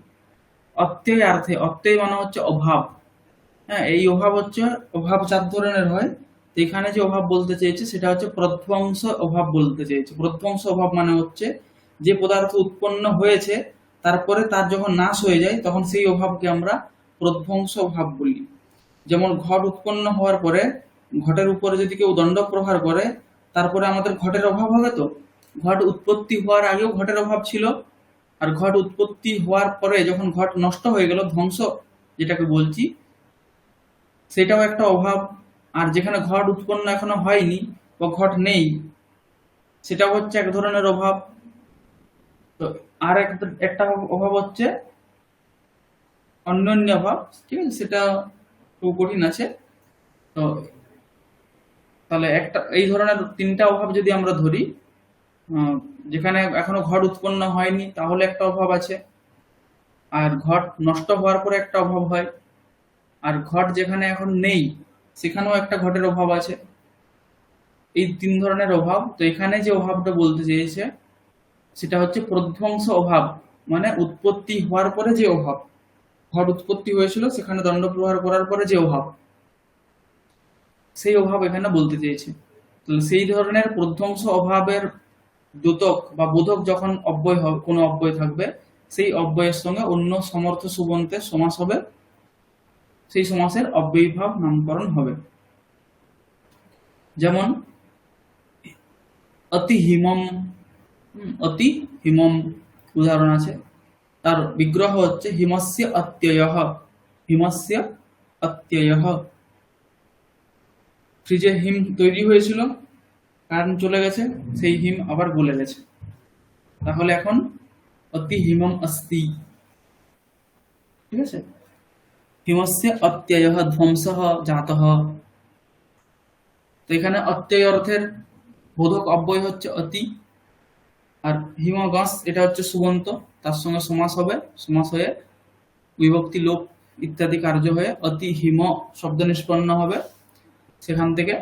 অত্যয়ার্থে, অত্যয় মানে হচ্ছে অভাব। হ্যাঁ, এই অভাব হচ্ছে অভাব চার ধরনের হয়। তো এখানে যে অভাব বলতে চেয়েছে সেটা হচ্ছে প্রধ্বংস অভাব বলতে চেয়েছে। প্রধ্বংস অভাব মানে হচ্ছে যে পদার্থ উৎপন্ন হয়েছে তারপরে তার যখন নাশ হয়ে যায় তখন সেই অভাবকে আমরা প্রধ্বংস অভাব বলি। যেমন ঘট উৎপন্ন হওয়ার পরে ঘটের উপরে যদি কেউ দণ্ড প্রহার করে তারপরে আমাদের ঘটের অভাব হবে। তো ঘট উৎপত্তি হওয়ার আগেও ঘটের অভাব ছিল, আর ঘট উৎপত্তি হওয়ার পরে যখন ঘট নষ্ট হয়ে গেল, ধ্বংস যেটাকে বলছি, সেটাও একটা অভাব। আর যেখানে ঘট উৎপন্ন এখনো হয়নি বা ঘট নেই সেটাও হচ্ছে এক ধরনের অভাব। তো আর একটা অভাব হচ্ছে অন্যান্য অভাব, ঠিক আছে, সেটা খুব কঠিন আছে। তো তাহলে একটা এই ধরনের তিনটা অভাব যদি আমরা ধরি, যেখানে এখনো ঘট উৎপন্ন হয়নি তাহলে একটা অভাব আছে, আর ঘট নষ্ট হওয়ার পরে একটা অভাব হয়, আর ঘট যেখানে এখন নেই সেখানেও একটা ঘটের অভাব আছে। এই তিন ধরনের অভাব। তো এখানে যে অভাবটা বলতে চেয়েছে সেটা হচ্ছে প্রধ্বংস অভাব, মানে উৎপত্তি হওয়ার পরে যে অভাব, ঘট উৎপত্তি হয়েছিল সেখানে দণ্ড প্রহার করার পরে যে অভাব, সেই অভাব এখানে বলতে চেয়েছে। তো সেই ধরনের প্রধ্বংস অভাবের দ্যোতক বা বোধক যখন অব্যয় হবে, কোনো অব্যয় থাকবে, সেই অব্যয়ের সঙ্গে অন্য সমর্থ সুবন্তের সমাস হবে, সেই সমাসের অব্যয়ীভাব নামকরণ হবে। যেমন অতি হিমম, অতি হিমম উদাহরণ আছে, তার বিগ্রহ হচ্ছে হিমস্য অত্যয়ঃ, হিমস্য অত্যয়ঃ। ফ্রিজে হিম তৈরি হয়েছিল, কারেন্ট চলে গেছে, সেই হিম আবার গলে গেছে, তাহলে এখন অতি হিমম অস্তি। ঠিক আছে, হিমস্য অত্যয়ঃ ধ্বংসঃ জাতঃ। তো এখানে অত্যয় অর্থের বোধক অব্যয় হচ্ছে অতি, আর হিমগাস এটা হচ্ছে সুবন্ত, তার সঙ্গে সমাস হবে, সমাস হয়ে বিভক্তি লোপ ইত্যাদি কার্য হয়ে অতি হিম শব্দ নিষ্পন্ন হবে। সেখান থেকে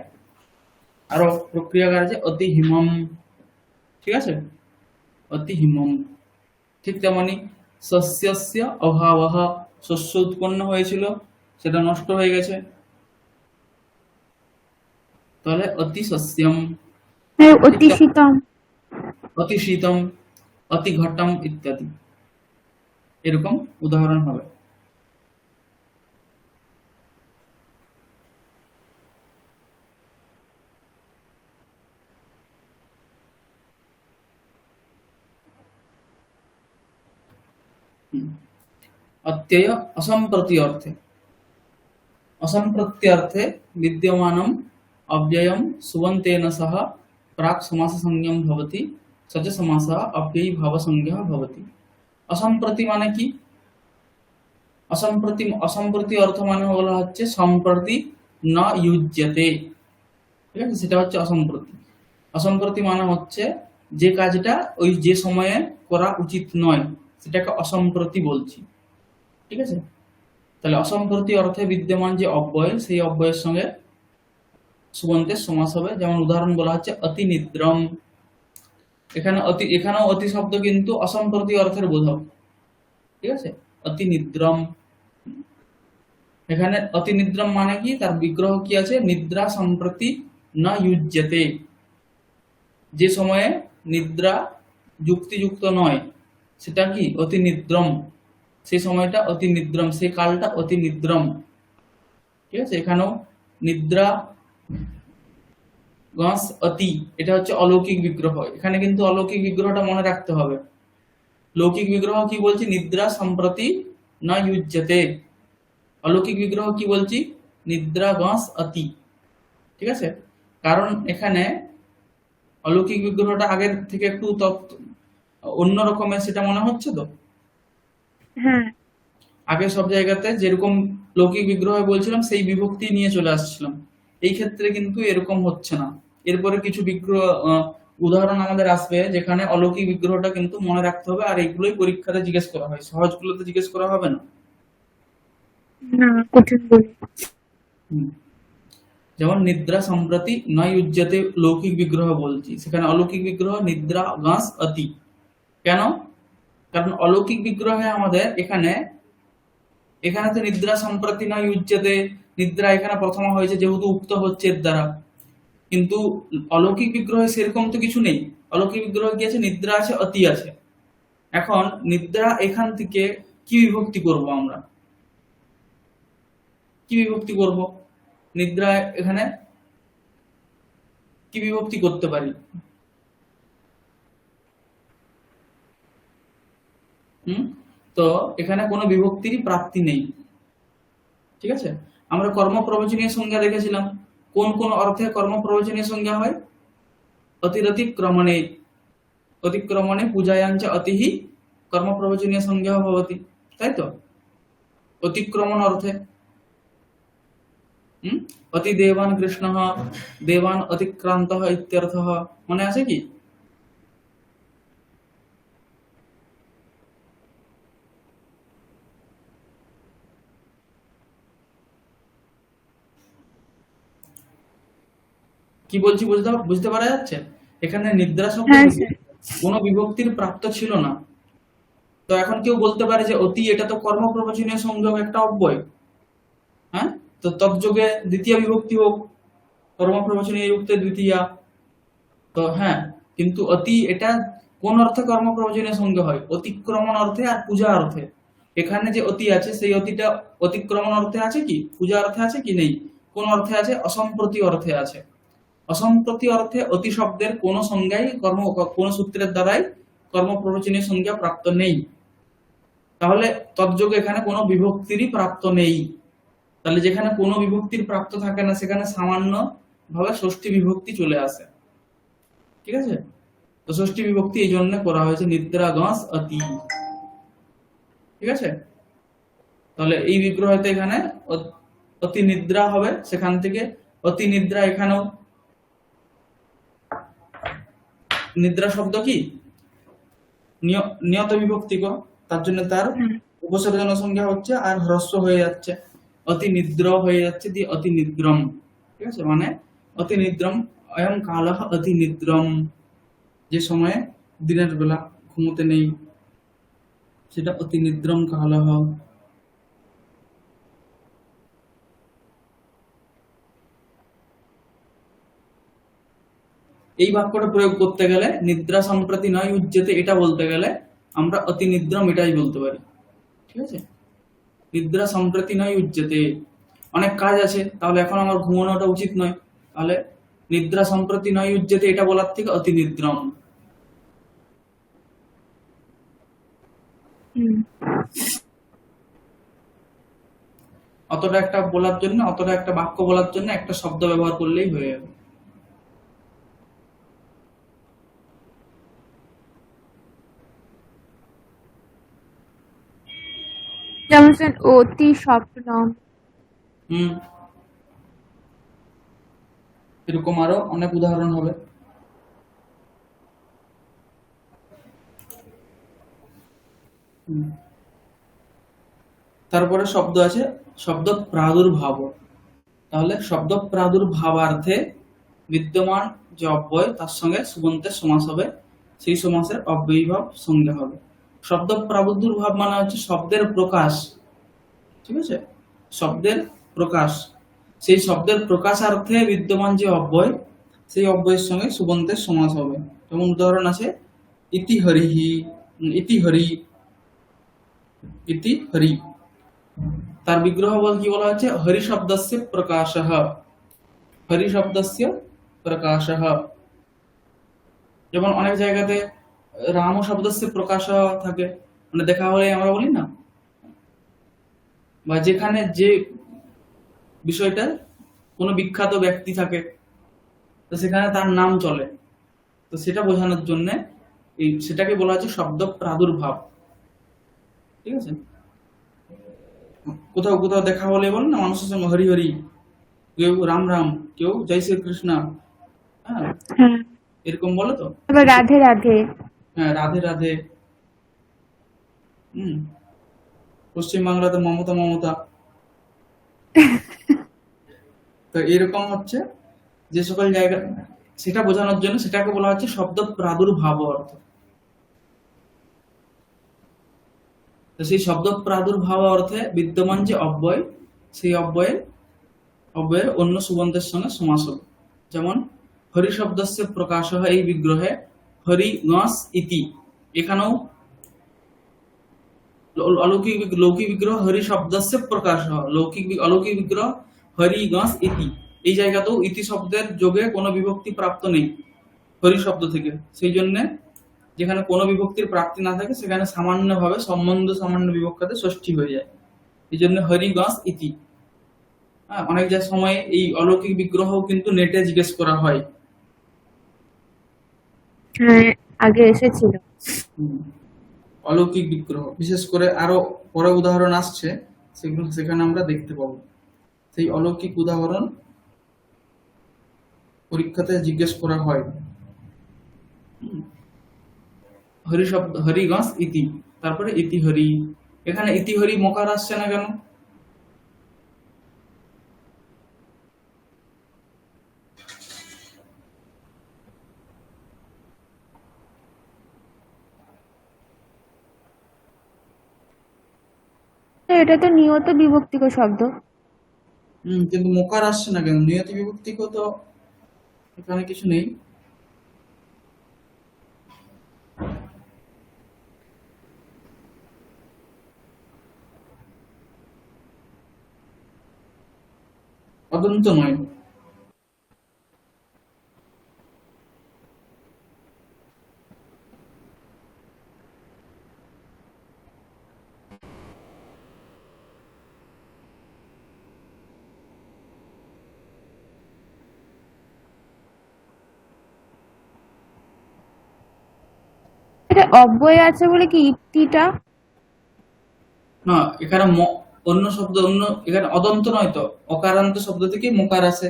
আরো প্রক্রিয়া কার্যে অতি হিমম। ঠিক আছে, অতি হিমম। ঠিক তেমনি শস্যস্য অভাবঃ, শস্য উৎপন্ন হয়েছিল, সেটা নষ্ট হয়ে গেছে, তাহলে অতি শস্যম। অতি শীতম। অতি শীতম, অতি ঘটম ইত্যাদি এরকম উদাহরণ হবে। অত্যয় অসম্প্রতি অর্থে, অসম্প্রত্যর্থে বিদ্যমানম অব্যয়ম সুবন্তেন সহ প্রাক সমাস সংজ্ঞম ভবতি, স চ সমাসঃ অব্যয়ী ভাব সংজ্ঞা ভবতি। অসম্প্রতি মানে কি? অসম্প্রতি, অসম্প্রতি অর্থ মানে বলা হচ্ছে সম্প্রতি ন ইউজ্যতে। ঠিক আছে, সেটা হচ্ছে অসম্প্রতি। অসম্প্রতি মানে হচ্ছে যে কাজটা ওই যে সময়ে করা উচিত নয়, সেটাকে অসম্প্রতি বলছি। ঠিক আছে, তাহলে অসম্প্রতি অর্থে বিদ্যমান যে অব্যয়, সেই অব্যয়ের সঙ্গে সুবন্তের সমাস হবে। যেমন উদাহরণ বলা হচ্ছে অতি নিদ্রম। এখানেও অতি শব্দ কিন্তু অসম্প্রতি অর্থের বোধক। ঠিক আছে, অতি নিদ্রম। এখানে অতি নিদ্রম মানে কি? তার বিগ্রহ কি আছে? নিদ্রা সম্প্রতি না ইউজ্যতে, যে সময়ে নিদ্রা যুক্তিযুক্ত নয় সেটা কি? অতি নিদ্রম। সেই সময়টা অতি নিদ্রম, সেই কালটা অতি নিদ্রম। ঠিক আছে, এখানেও নিদ্রা গস অতি, এটা হচ্ছে অলৌকিক বিগ্রহ। এখানে কিন্তু অলৌকিক বিগ্রহটা মনে রাখতে হবে। লৌকিক বিগ্রহ কি বলছি? নিদ্রা সম্প্রতি না ইউজ্যতে। অলৌকিক বিগ্রহ কি বলছি? নিদ্রা গস অতি। ঠিক আছে, কারণ এখানে অলৌকিক বিগ্রহটা আগের থেকে একটু অন্য রকমের, সেটা মনে হচ্ছে তো। হ্যাঁ, আগে সব জায়গাতে যেরকম লৌকিক বিগ্রহ বলছিলাম সেই বিভক্তি নিয়ে চলে আসছিলাম, এই ক্ষেত্রে কিন্তু এরকম হচ্ছে না। এরপরে কিছু বিগ্রহ উদাহরণ আমাদের আসবে যেখানে অলৌকিক বিগ্রহটা কিন্তু মনে রাখতে হবে, আর এইগুলোই পরীক্ষাতে জিজ্ঞেস করা হয়, সহজগুলোতে জিজ্ঞেস করা হবে না। না, কঠিন বলে। যেমন নিদ্রা সম্প্রতি নয় উজ্জাতে লৌকিক বিগ্রহ বলছি, সেখানে অলৌকিক বিগ্রহ নিদ্রা গাস অতি। কেন? কারণ অলৌকিক বিগ্রহে আমাদের এখানে তো নিদ্রা সম্প্রতি নয় উজ্জাতে, নিদ্রা এখানে প্রথম হয়েছে যেহেতু উক্ত হচ্ছে এর দ্বারা। কিন্তু অলৌকিক বিগ্রহে সেরকম তো কিছু নেই। অলৌকিক বিগ্রহ কি আছে? নিদ্রা আছে, অতি আছে। এখন নিদ্রা এখান থেকে কি বিভক্তি করব আমরা? কি বিভক্তি করব? নিদ্রা এখানে কি বিভক্তি করতে পারি? তো এখানে কোনো বিভক্তিরই প্রাপ্তি নেই। ঠিক আছে, আমরা কর্মপ্রবচনীয় সংজ্ঞা দেখেছিলাম। কোন কোন অর্থে কর্মপ্রবচনীয় সংজ্ঞা হয়? অতিরতিক্রমণে, অতিক্রমণে পূজায়াঞ্চ অতিহি কর্মপ্রবচনীয় সংজ্ঞা ভবতি, তাই তো? অতিক্রমণ অর্থে অতি দেবান কৃষ্ণ, দেবান অতিক্রান্ত ইত্যর্থ। মনে আছে কি? কি বলছি বুঝতে পারা যাচ্ছে? এখানে নিদ্রা শব্দ কোন বিভক্তির প্রাপ্ত ছিল না। তো এখন কেউ বলতে পারে যে অতি, এটা তো কর্মপ্রবচনীয় সংযোগ একটা অব্যয়। হ্যাঁ, তো তৎযোগে দ্বিতীয় বিভক্তি হোক, কর্মপ্রবচনীয় যুক্তে দ্বিতীয়া। তো হ্যাঁ, কিন্তু অতি এটা কোন অর্থে কর্ম প্রয়োজনীয় সংজ্ঞা হয়? অতিক্রমণ অর্থে আর পূজা অর্থে। এখানে যে অতি আছে সেই অতিটা অতিক্রমণ অর্থে আছে কি, পূজা অর্থে আছে কি, নেই। কোন অর্থে আছে? অসম্প্রতি অর্থে আছে। অসম্প্রতি অর্থে অতি শব্দের কোন সংজ্ঞাই কোন সূত্রের দ্বারাই কর্ম প্রয়োজনীয় সংজ্ঞা প্রাপ্ত নেই। তাহলে তৎযোগে এখানে কোনো বিভক্তিরই প্রাপ্ত নেই। তাহলে যেখানে কোনো বিভক্তির প্রাপ্ত থাকে না সেখানে সামান্য ভাবে ষষ্ঠী বিভক্তি চলে আসে। ঠিক আছে, তো ষষ্ঠী বিভক্তি এই জন্য করা হয়েছে নিদ্রা গস অতি। ঠিক আছে, তাহলে এই বিগ্রহতে এখানে অতি নিদ্রা হবে, সেখান থেকে অতি নিদ্রা। এখানেও নিদ্রা শব্দ কি নিয়ত বিভক্তি কর, তার জন্য তার উপসর্জন সংজ্ঞা হচ্ছে আর হ্রস্ব হয়ে যাচ্ছে, অতি নিদ্র হয়ে যাচ্ছে দিয়ে অতি নিদ্রম। ঠিক আছে, মানে অতি নিদ্রম অয়ং কালঃ অতি নিদ্রম, যে সময়ে দিনের বেলা ঘুমোতে নেই সেটা অতি নিদ্রম কালঃ। এই বাক্যটা প্রয়োগ করতে গেলে নিদ্রা সম্প্রতি নয় উজ্জতে এটা বলতে গেলে আমরা অতি নিদ্রম এটাই বলতে পারি। ঠিক আছে, নিদ্রা সম্প্রতি নয় উজ্জতে, অনেক কাজ আছে তাহলে এখন আমার ঘুমানোটা উচিত নয়, তাহলে নিদ্রা সম্প্রতি নয় উজ্জতে এটা বলার থেকে অতি নিদ্রম। অতটা একটা বলার জন্য, অতটা একটা বাক্য বলার জন্য একটা শব্দ ব্যবহার করলেই হয়ে যাবে। যেমন অতি স্বপ্নম। এরকম আরো অনেক উদাহরণ হবে। তারপরে শব্দ আছে শব্দ প্রাদুর্ভাব। তাহলে শব্দ প্রাদুর্ভাবার্থে বিদ্যমান যে অব্যয় তার সঙ্গে সুবন্তের সমাস হবে, সেই সমাসের অব্যয়ীভাব সংজ্ঞা হবে। শব্দ প্রাদুর্ভাব মানে হচ্ছে শব্দের প্রকাশ। ঠিক আছে, শব্দের প্রকাশ, সেই শব্দের প্রকাশার্থে বিদ্যমান যে অব্যয় সেই অব্যয়ের সঙ্গে সুবন্তের সমাস হবে। যেমন উদাহরণ আছে ইতি হরিহি, ইতি হরি, ইতি হরি। তার বিগ্রহ বল কি বলা হচ্ছে? হরি শব্দস্য প্রকাশঃ, হরি শব্দস্য প্রকাশঃ। যেমন অনেক জায়গাতে রাম শব্দস্য প্রকাশঃ থাকে, মানে দেখা হলে আমরা বলি না, বা যেখানে যে বিষয়টা কোনো বিখ্যাত ব্যক্তি থাকে তো সেখানে তার নাম চলে, তো সেটা বোঝানোর জন্য এই সেটাকে বলা হচ্ছে শব্দ প্রাদুর্ভাব। ঠিক আছে, কোথাও কোথাও দেখা হলে বল না মানুষের সঙ্গে হরি হরি, কেউ রাম রাম, কেউ জয় শ্রীকৃষ্ণ, হ্যাঁ এরকম বলে তো। রাধে রাধে, হ্যাঁ রাধে রাধে। পশ্চিম বাংলাতে মমতা মমতা। তো এরকম হচ্ছে যে সকল জায়গা, সেটা বোঝানোর জন্য সেটাকে বলা হচ্ছে শব্দ প্রাদুর্ভাব অর্থ। তো সেই শব্দ প্রাদুর্ভাব অর্থে বিদ্যমান যে অব্যয় সেই অব্যয়ের অন্য সুবন্তের সঙ্গে সমাস হবে। যেমন হরি শব্দস্য প্রকাশ হয় এই বিগ্রহে হরি গস ইতি, এখানেও লৌকিক বিগ্রহ হরি শব্দস্য প্রকাশ হয়, অলৌকিক বিগ্রহ হরি গস ইতি, এই জায়গাতেও ইতি শব্দের যোগে কোনো বিভক্তি প্রাপ্ত নেই হরি শব্দ থেকে। সেই জন্য যেখানে কোনো বিভক্তির প্রাপ্তি না থাকে সেখানে সামান্য ভাবে সামান্য বিভক্তাতে ষষ্ঠী হয়ে যায়, এই জন্য হরি গস ইতি। অনেক যা সময় এই অলৌকিক বিগ্রহ কিন্তু নেটে জিজ্ঞেস করা হয়, আগে এসেছিল অলৌকিক বিগ্রহ, বিশেষ করে আরো পরে উদাহরণ আসছে সেগুলো সেখানে আমরা দেখতে পাবো। সেই অলৌকিক উদাহরণ পরীক্ষাতে জিজ্ঞেস করা হয়। হরি শব্দ হরি গস ইতি, তারপরে ইতি হরি। এখানে ইতি হরি মকার আসছে না কেন? এটা তো নিয়ত বিভক্তিক শব্দ। কিন্তু মকার আসছে না কেন? নিয়ত বিভক্তিক তো এখানে কিছু নেই। অদন্ত নয়। এটা অব্যয় আছে বলে কি ইতিটা? না, এখানে অন্য শব্দ, অন্য এখানে অদন্ত নয় তো, অকারান্ত শব্দ থেকে মকার আছে।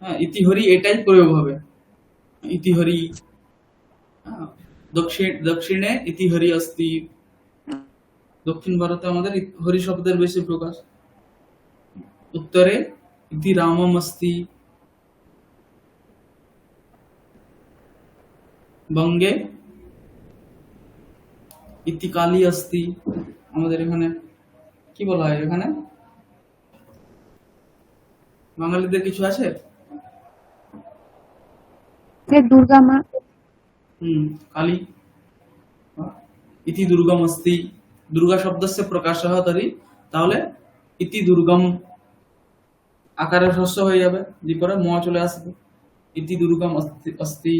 হ্যাঁ, ইতিহরি এটাই প্রয়োগ হবে, ইতিহরি। হ্যাঁ, দক্ষিণে ইতিহরি অস্তি। দক্ষিণ ভারতে আমাদের হরি শব্দের বেশি প্রকাশ। উত্তরে ইতি রামম অস্তি। বঙ্গে ইতি কালী অস্তি। আমাদের এখানে কি বলা হয়, এখানে বাঙালিদের কিছু আছে? যে দুর্গা মা। काली इति दुर्गम अस्ति। दुर्गा शब्दस्य प्रकाशः तर्हि তাহলে ইতি দুর্গম আকারে হ্রস্ব হয়ে যাবে, দিয়ে পরে ম চলে আসবে, ইতি দুর্গম অস্তি অস্তি।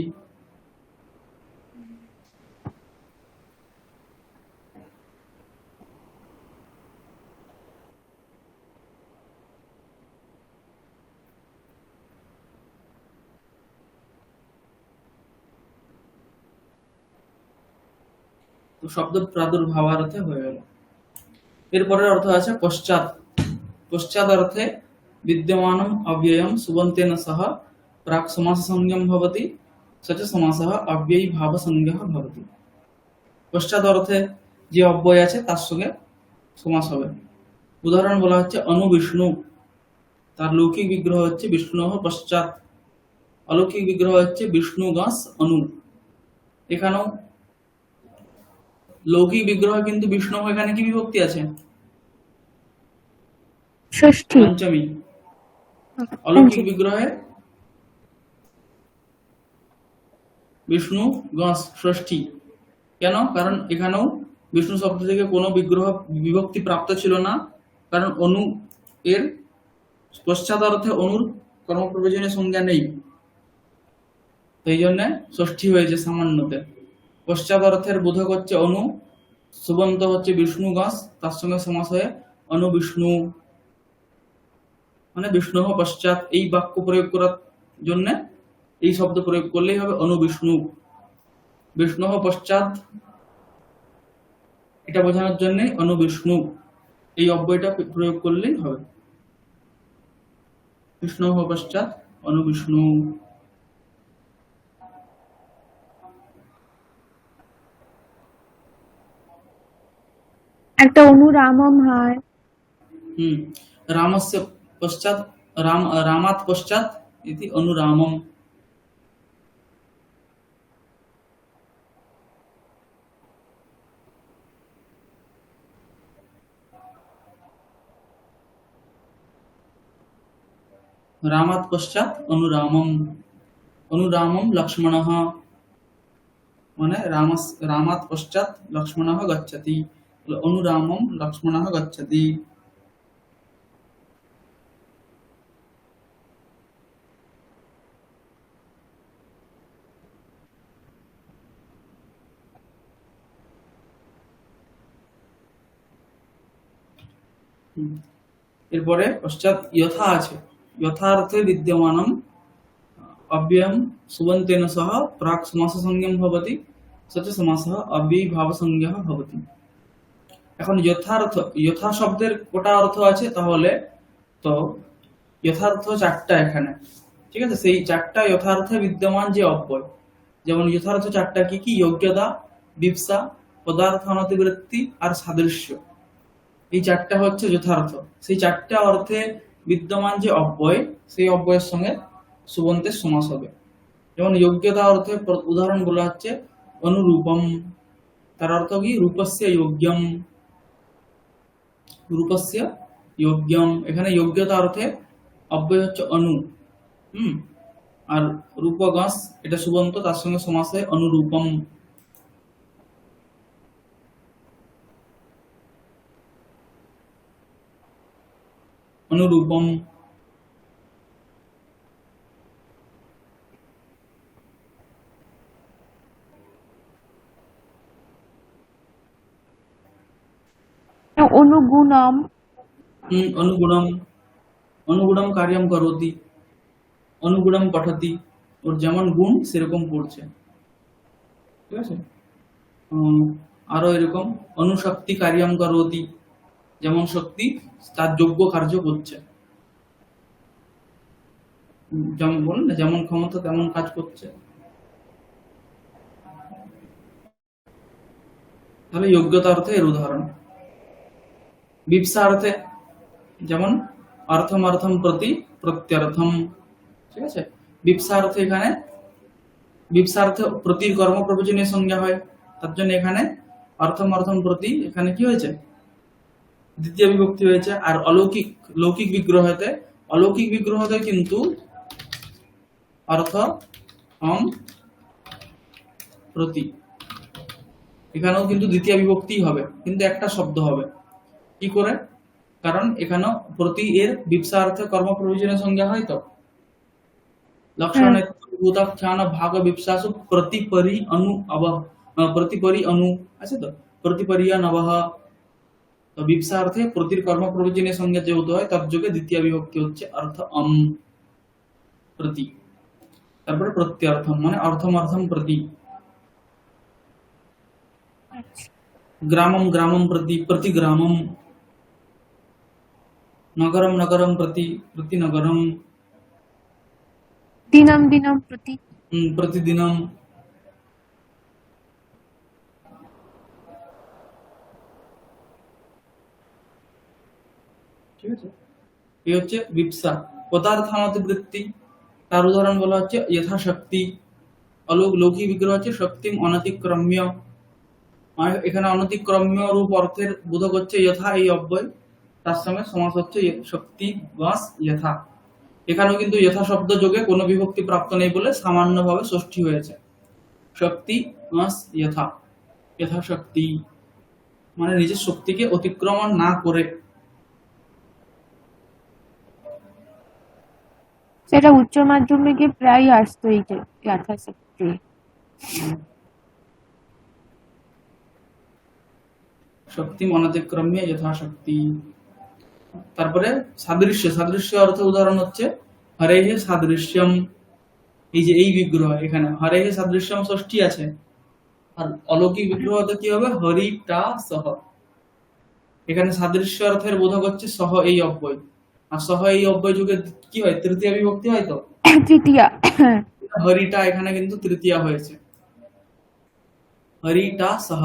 তো শব্দ প্রাদুর্ভাবার্থে হয়ে গেল। এরপরের অর্থ আছে পশ্চাৎ। পশ্চাৎ অর্থে বিদ্যমানম অব্যয়ম সুবন্তেন সহ প্রাক সমাস সংজ্ঞম ভবতি, সচ সমাসঃ অব্যয়ী ভাব সংজ্ঞা ভবতি। পশ্চাৎ অর্থে যে অব্যয় আছে তার সঙ্গে সমাস হবে। উদাহরণ বলা হচ্ছে অনু বিষ্ণু, তার লৌকিক বিগ্রহ হচ্ছে বিষ্ণু পশ্চাৎ, অলৌকিক বিগ্রহ হচ্ছে বিষ্ণু গাছ অনু। এখানেও লৌকিক বিগ্রহ কিন্তু বিষ্ণু, এখানে কি বিভক্তি আছে? ষষ্ঠী। পঞ্চমী। অলৌকিক বিগ্রহে বিষ্ণু গাছ ষষ্ঠী। কেন? কারণ এখানেও বিষ্ণু শব্দ থেকে কোনো বিগ্রহ বিভক্তি প্রাপ্ত ছিল না, কারণ অনু এর পশ্চাৎ অর্থে অনুর কর্মপ্রয়োজনীয় সংজ্ঞা নেই, এই জন্য ষষ্ঠী হয়েছে সামান্যতে। পশ্চাৎ অর্থের বোধক হচ্ছে অনু, সুবন্ত হচ্ছে বিষ্ণু গাছ, তার সঙ্গে সমাস হয়ে অনু বিষ্ণু, মানে বিষ্ণু পশ্চাৎ। এই বাক্য প্রয়োগ করার জন্য এই শব্দ প্রয়োগ করলেই হবে অনু বিষ্ণু। বিষ্ণু পশ্চাৎ এটা বোঝানোর জন্য অনু বিষ্ণু এই অব্যয়টা প্রয়োগ করলেই হবে। বিষ্ণু পশ্চাৎ অনু বিষ্ণু। একটা অনুরামম হয়। रामस्य पश्चात् रामात् पश्चात् इति अनुरामम्। रामात् पश्चात् अनुरामम्। अनुरामं लक्ष्मणः, माने रामात् पश्चात् लक्ष्मणः गच्छति, अनुरामं लक्ष्मणः गच्छति। এরপরে পশ্চাৎ যথা আছে। যথার্থে বিদ্যমানম অব্যয়ম সুবন্তেন সহ প্রাক সমাস সংজ্ঞম ভবতি, সচ সমাসঃ অব্যয়ী ভাব সংজ্ঞা ভবতি। এখন যথার্থ, যথা শব্দের কটা অর্থ আছে তাহলে? তো যথার্থ চারটা এখানে, ঠিক আছে? সেই চারটা যথার্থে বিদ্যমান যে অব্যয়, যেমন যথার্থ চারটা কি কি? যোগ্যতা, বিপসা, পদার্থ অনতিবৃত্তি আর সাদৃশ্য। এই চারটা হচ্ছে যথার্থ। সেই চারটা অর্থে বিদ্যমান যে অব্যয়, সেই অব্যয়ের সঙ্গে সুবন্তের সমাস হবে। যেমন যোগ্যতা অর্থে উদাহরণ বলা হচ্ছে অনুরূপম, তার অর্থ কি? রূপস্য যোগ্যম, রূপস্য যোগ্যম। এখানে যোগ্যতা অর্থে অব্যয় হচ্ছে অনু, আর রূপ গাছ এটা সুবন্ত, তার সঙ্গে সমাস হয় অনুরূপম। অনুরূপম। অনুগুণম। অনুগুণম, অনুগুণম কার্যম করোতি, অনুগুণম পঠতি, ওর যেমন গুণ সেরকম পড়ছে, ঠিক আছে। উম, আরো এরকম অনুশক্তি কার্যম করোতি, যেমন শক্তি তার যোগ্য কার্য করছে, যেমন বলুন না, যেমন ক্ষমতা তেমন কাজ করছে। তাহলে যোগ্যতা অর্থে এর উদাহরণ। বিপসা অর্থে যেমন অর্থম অর্থম প্রতি প্রত্যর্থম, ঠিক আছে। বিপসা অর্থে এখানে বিপসা অর্থে প্রতির কর্ম প্রয়োজনীয় সংজ্ঞা হয়, তার জন্য এখানে অর্থম অর্থম প্রতি এখানে কি হয়েছে, দ্বিতীয় বিভক্তি হয়েছে। আর অলৌকিক লৌকিক বিগ্রহতে, অলৌকিক বিগ্রহতে কিন্তু অর্থ অম প্রতি, এখানেও কিন্তু দ্বিতীয় বিভক্তি হবে, কিন্তু একটা শব্দ হবে। কি করে? কারণ এখানেও প্রতি এর বিপসা অর্থে কর্ম প্রয়োজনীয় সংজ্ঞা হয় তো। লক্ষণ ভূতাখ্যান ভাগ বিপসাসু প্রতিপরি অনু প্রতিপরি অনু আছে তো, প্রতিপরিয়া নবহ। তো বিপসা অর্থে প্রতির কর্ম প্রয়োজনীয় সংজ্ঞা যেহেতু হয়, তার যোগে দ্বিতীয় বিভক্তি হচ্ছে অর্থ অম প্রতি। তারপরে প্রত্যর্থম মানে অর্থম অর্থম প্রতি। গ্রামম গ্রামম প্রতি প্রতি গ্রামম, নগরম নগরম প্রতি প্রতি নগরম, দিনম দিনম প্রতি। প্রতিদিনম। ঠিক আছে, এই হচ্ছে বিপসা। পদার্থানতিবৃত্তি, তার উদাহরণ বলা হচ্ছে যথাশক্তি। লৌকিক বিগ্রহ হচ্ছে শক্তিম অনতিক্রম্য, এখানে অনতিক্রম্য রূপ অর্থের বোধক হচ্ছে যথা এই অব্যয়, তার সঙ্গে সমাস হচ্ছে শক্তি বাস যথা। এখানেও কিন্তু যথা শব্দ যোগে কোনো বিভক্তি প্রাপ্ত নেই বলে সামান্যভাবে ষষ্ঠী হয়েছে, শক্তি বাস যথা। যথাশক্তি মানে নিজের শক্তিকে অতিক্রমণ না করে। সেটা উচ্চ মাধ্যমিকে প্রায় আসতো এই যে যথাশক্তি। শক্তি অনতিক্রম্য যথাশক্তি। তারপরে সাদৃশ্য, সাদৃশ্য অর্থ উদাহরণ হচ্ছে হরেহে সাদৃশ্যম। এই যে এই বিগ্রহ, এখানে হরেহে সাদৃশ্যম ষষ্ঠী আছে, আর অলৌকিক বিগ্রহতে কি হবে, হরিটা সহ। এখানে সাদৃশ্য অর্থের বোধক হচ্ছে সহ এই অব্যয়, আর সহ এই অব্যয় যুগে কি হয়, তৃতীয় বিভক্তি হয় তো। তৃতীয়া। হরিটা এখানে কিন্তু তৃতীয়া হয়েছে, হরিটা সহ,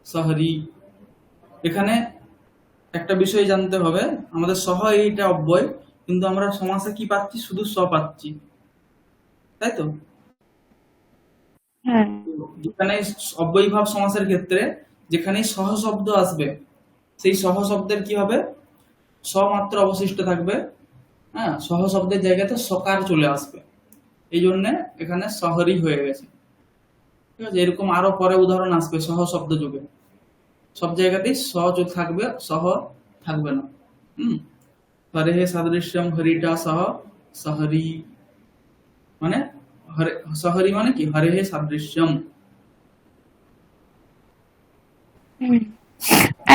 সহরি। এখানে একটা বিষয় জানতে হবে, আমাদের সহ এইটা অব্যয়, কিন্তু আমরা সমাসে কি পাচ্ছি, শুধু স পাচ্ছি, তাই তো। হ্যাঁ। যেখানে অব্যয়ীভাব সমাসের ক্ষেত্রে যেখানে সহ শব্দ আসবে, সেই সহ শব্দের কি হবে, স মাত্র অবশিষ্ট থাকবে। হ্যাঁ, সহ শব্দের জায়গাতে সকার চলে আসবে, এই জন্য এখানে শহরি হয়ে গেছে, ঠিক আছে। এরকম আরো পরে উদাহরণ আসবে সহ শব্দ যুগে, সব জায়গাতেই স যোগ থাকবে, সহ থাকবে না। হরে সাদৃশ্যম হরিটা সহ সহরি, মানে সহরি মানে কি, হরে সাদৃশ্যম।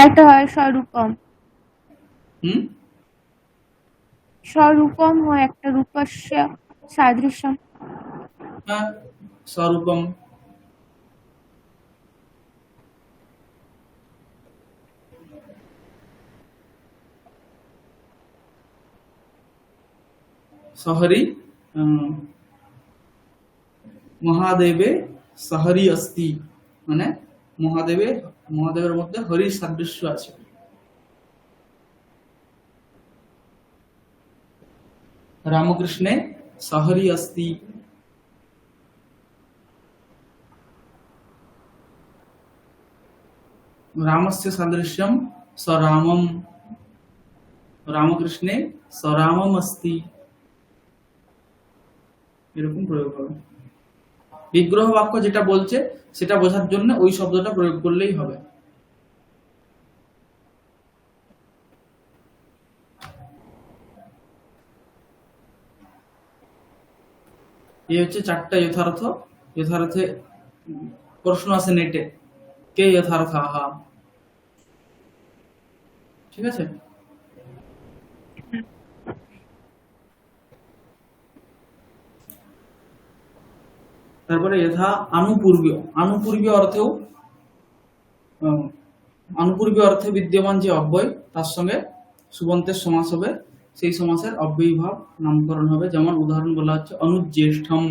একটা হয় স্বরূপম। স্বরূপম হয় একটা, রূপস্য সাদৃশ্যম। হ্যাঁ, স্বরূপম। সহরি মহাদেবে সহরি অস্তি, মানে মহাদেবের মধ্যে হরির সাদৃশ্য আছে। রামকৃষ্ণে সহরি অস্তি, রামস্য সাদৃশ্যম সরামম, রামকৃষ্ণে সরামম অস্তি, এরকম প্রয়োগ হবে। বিগ্রহ বাক্য যেটা বলছে সেটা বোঝার জন্য ওই শব্দটা প্রয়োগ করলেই হবে। এই হচ্ছে চারটা যথার্থ। যথার্থে প্রশ্ন আছে নেটে, কে যথার্থ আহা। ঠিক আছে। তারপরে যথা আনুপূর্বীয়, আনুপূর্বীয় অর্থেও আহ, আনুপূর্বীয় অর্থে বিদ্যমান যে অব্যয় তার সঙ্গে সুবন্তের সমাস হবে, সেই সমাসের অব্যয়ীভাব নামকরণ হবে। যেমন উদাহরণ বলা হচ্ছে অনুজ্যেষ্ঠম,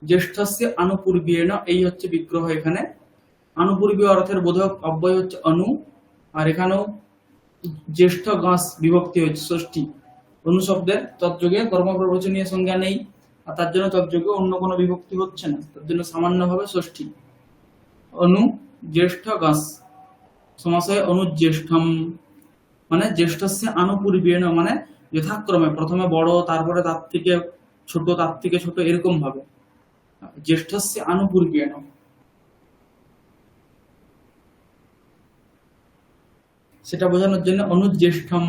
জ্যেষ্ঠস্য আনুপূর্বীয়েন, এই হচ্ছে বিগ্রহ। এখানে আনুপূর্বীয় অর্থের বোধক অব্যয় হচ্ছে অনু, আর এখানেও জ্যেষ্ঠ গাছ বিভক্তি হচ্ছে ষষ্ঠী। অনু শব্দের তৎযোগে কর্মপ্রবচনীয় সংজ্ঞা নেই, আর তার জন্য তৎযোগে অন্য কোনো বিভক্তি হচ্ছে না, তার জন্য সামান্যভাবে ষষ্ঠী। অনু জ্যেষ্ঠ গাছ, সমাস হয় অনুজ্যেষ্ঠম, মানে জ্যেষ্ঠস্য আনুপূর্বীয়েন, মানে যথাক্রমে প্রথমে বড়, তারপরে তার থেকে ছোট, তার থেকে ছোট, এরকম ভাবে। জ্যেষ্ঠস্য আনুপূর্বীয়েন, সেটা বোঝানোর জন্য অনুজ্যেষ্ঠম।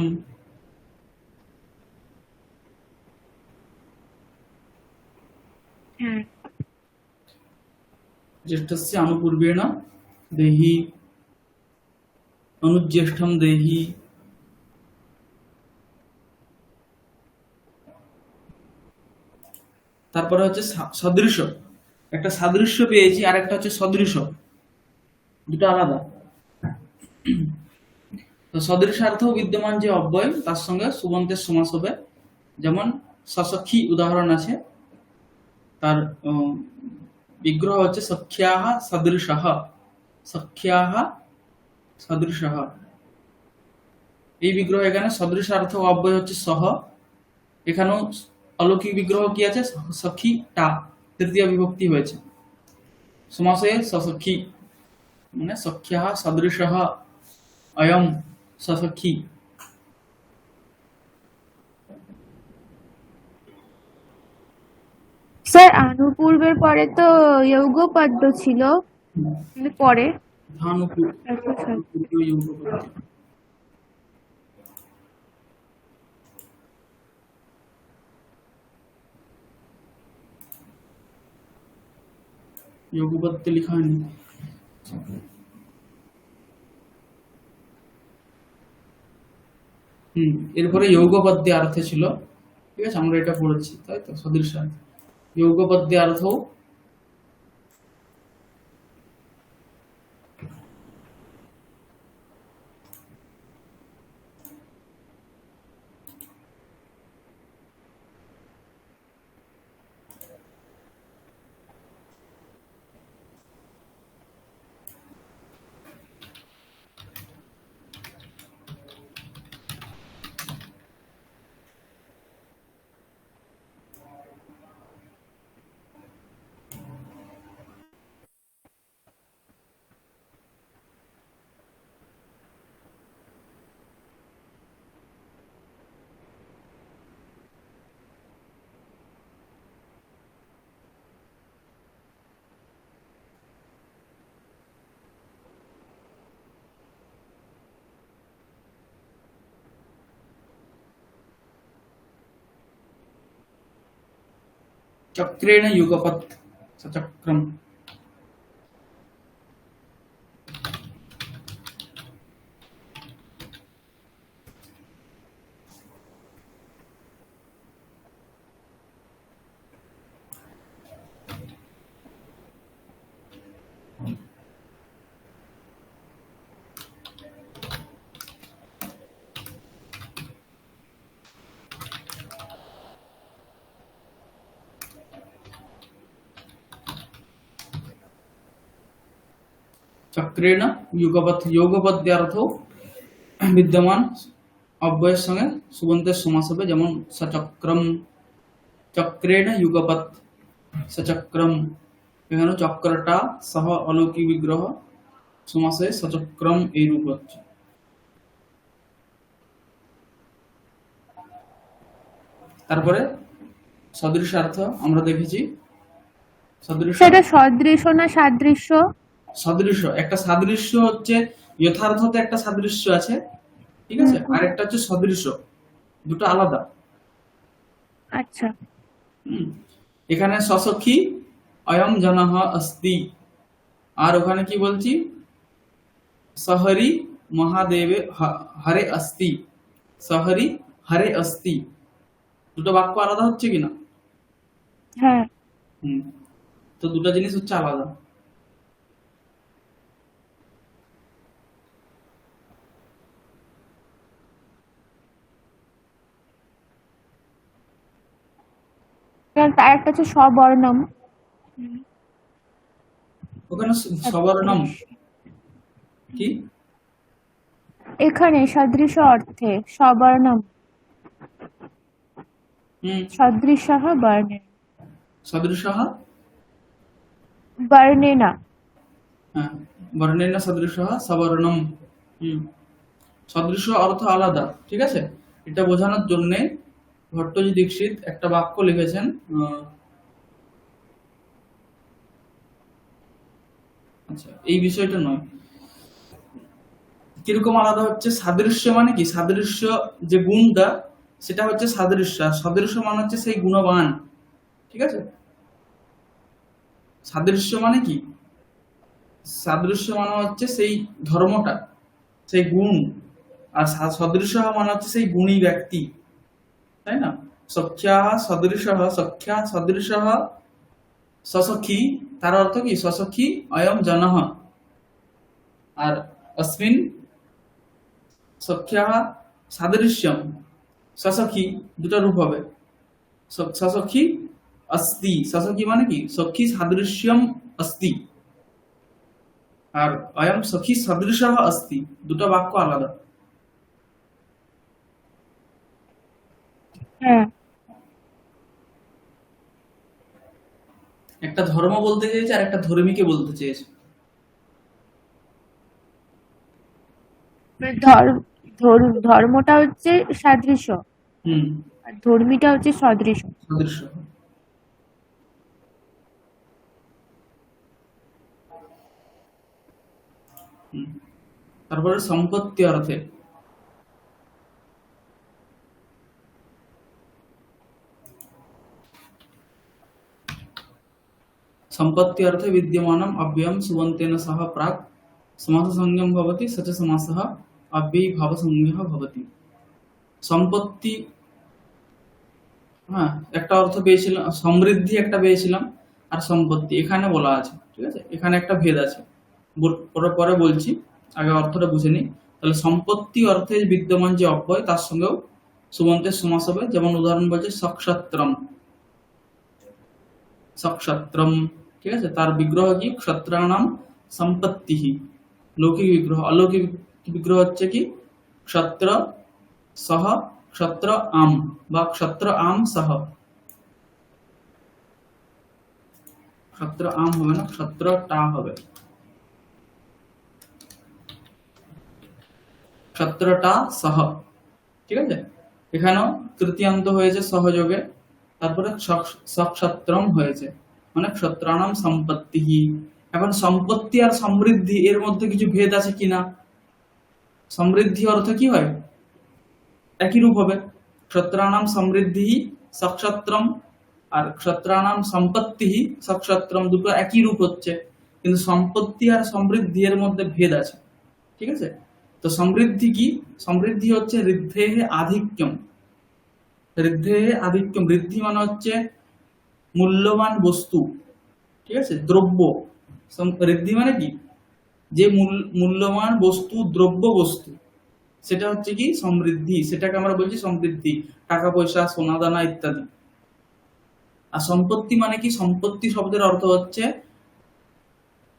হ্যাঁ। জ্যেষ্ঠস্য আনুপূর্বেণ দেহি, অনুজ্যেষ্ঠম দেহি। তারপরে হচ্ছে সদৃশ, একটা সাদৃশ্য পেয়েছি, আর একটা হচ্ছে সদৃশ, দুটো আলাদা। তো সদৃশার্থ বিদ্যমান যে অব্যয় তার সঙ্গে সুবন্তের সমাস হবে। যেমন সসখী উদাহরণ আছে, তার বিগ্রহ হচ্ছে সখ্যাহ সদৃশহ, সখ্যাহ সদৃশহ। এই বিগ্রহ, এখানে সদৃশার্থ অব্যয় হচ্ছে সহ। এখানেও অলৌকিক বিগ্রহ কি আছে, সখী টা, তৃতীয় বিভক্তি হয়েছে। সমাসে সসখী, মানে সখ্যাহ সদৃশহ অয়ম সসখী। স্যার, আনুপূর্বের পরে তো যৌগপদ্য ছিল, কিন্তু পরে ধানুপূর, আচ্ছা, স্যার। যোগপদ্যে লেখা হয়নি। এরপরে যৌগপদ্যে অর্থ ছিল, ঠিক আছে, আমরা এটা পড়েছি, তাই তো, সদৃশ। যৌগপদ্যে অর্থ চক্রেণ যুগপৎ, সচক্রম। চক্রেণ যুগপৎ, যৌগপদ্যে অর্থ বিদ্যমান অব্যয়ের সঙ্গে সুবন্তের সমাস হবে। যেমন সচক্রম, চক্রেণ যুগপৎ, সচক্রম। এখানে চক্রটা সহ অলৌকিক বিগ্রহ, সমাসে সচক্রম এই রূপ হচ্ছে। তারপরে সদৃশার্থ আমরা দেখেছি। সদৃশ, সেটা সদৃশ না সাদৃশ্য? সদৃশ, একটা সাদৃশ্য হচ্ছে যথার্থতে একটা সাদৃশ্য আছে, ঠিক আছে, আর একটা হচ্ছে সদৃশ, দুটো আলাদা। আচ্ছা। এখানে সসখী অয়ম জনঃ অস্তি, আর ওখানে কি বলছি, সহরি মহাদেবে হরে অস্তি, সহরি হরে অস্তি। দুটো বাক্য আলাদা হচ্ছে কিনা? হ্যাঁ। হুম, তো দুটো জিনিস হচ্ছে আলাদা। কারণ তার একটা হচ্ছে স্ববর্ণম, ওখানে সবর্ণম কি? এখানে সদৃশ অর্থে স্ববর্ণম, হুম, সদৃশः বর্ণে, সদৃশः, বর্ণেনা। হ্যাঁ, বর্ণেন সদৃশः সবর্ণম। হুম, সদৃশ অর্থ আলাদা, ঠিক আছে? এটা বোঝানোর জন্য ভট্টজি দীক্ষিত একটা বাক্য লিখেছেন। আচ্ছা, এই বিষয়টা নয়, কিরকম আলাদা হচ্ছে। সাদৃশ্য মানে কি? সাদৃশ্য যে গুণটা সেটা হচ্ছে সাদৃশ্য, আর সদৃশ্য মানে হচ্ছে সেই গুণবান, ঠিক আছে? সাদৃশ্য মানে কি? সাদৃশ্য মানে হচ্ছে সেই ধর্মটা, সেই গুণ। আর সদৃশ মানে হচ্ছে সেই গুণী ব্যক্তি, তাই না? সখ্যা সদৃশ, সখ্যা সদৃশ সসখী, তার অর্থ কি? সসখী অয়ম জনঃ। আর অস্মিন সখ্যা সাদৃশ্যম সসখী, দুটো রূপ হবে। সসখী অস্তি, সসখী মানে কি? সখী সাদৃশ্যম অস্তি, আর অয়ম সখী সদৃশ অস্তি, দুটো বাক্য আলাদা। হ্যাঁ। একটা ধর্ম বলতে চেয়েছে আর একটা ধর্মীকে বলতে চেয়েছে। ধর্মটা হচ্ছে সাদৃশ্য, হুম, আর ধর্মীটা হচ্ছে সদৃশ। সদৃশ। হুম, তারপরে সম্পত্তি অর্থে, সম্পत्ति अर्थे विद्यमानम् अव्ययम् सुबन्तेन सह प्राक् समाससंज्ञं भवति, स च समासः अव्ययीभावसंज्ञः भवति। সম্পত্তি, হ্যাঁ, একটা অর্থ পেয়েছিলাম, সমৃদ্ধি একটা পেয়েছিলাম, আর সম্পত্তি এখানে বলা আছে, ঠিক আছে? এখানে একটা ভেদ আছে, পরে পরে বলছি, আগে অর্থটা বুঝে নিই। তাহলে সম্পত্তি অর্থে বিদ্যমান যে অব্যয় তার সঙ্গেও সুবন্তের সমাস হবে। যেমন উদাহরণ বলছে সক্ষত্রম, সক্ষত্রম, ঠিক আছে? তার বিগ্রহ কি? ক্ষত্রাণাম সম্পত্তি। লৌকিক বিগ্রহ। অলৌকিক বিগ্রহ হচ্ছে কি? ক্ষত্র সহ ক্ষত্র আম, বা ক্ষত্র আম সহ। ক্ষত্র আম হবে না, ক্ষত্র টা হবে, ক্ষত্রটা সহ, ঠিক আছে? এখানেও তৃতীয়ান্ত হয়েছে সহযোগে, তারপরে সক্ষত্রম হয়েছে, মানে ক্ষত্রাণাম সম্পত্তি। এখন সম্পত্তি আর সমৃদ্ধি এর মধ্যে কিছু ভেদ আছে কিনা? সমৃদ্ধি অর্থ কি হয়? একই রূপ হবে, ক্ষত্রাণাম সমৃদ্ধি সক্ষত্রম, আর ক্ষত্রাণাম সম্পত্তি সক্ষত্রম, দুটো একই রূপ হচ্ছে, কিন্তু সম্পত্তি আর সমৃদ্ধি এর মধ্যে ভেদ আছে, ঠিক আছে? তো সমৃদ্ধি কি? সমৃদ্ধি হচ্ছে ঋদ্ধেহ আধিক্যম। ঋদ্ধেহ আধিক্যম, ঋদ্ধি মানে হচ্ছে মূল্যবান বস্তু, ঠিক আছে? দ্রব্য। ঋদ্ধি মানে কি? যে মূল্যবান বস্তু, দ্রব্য বস্তু, সেটা হচ্ছে কি? সমৃদ্ধি। সেটাকে আমরা বলছি সমৃদ্ধি, টাকা পয়সা, সোনা দানা ইত্যাদি। আর সম্পত্তি মানে কি? সম্পত্তি শব্দের অর্থ হচ্ছে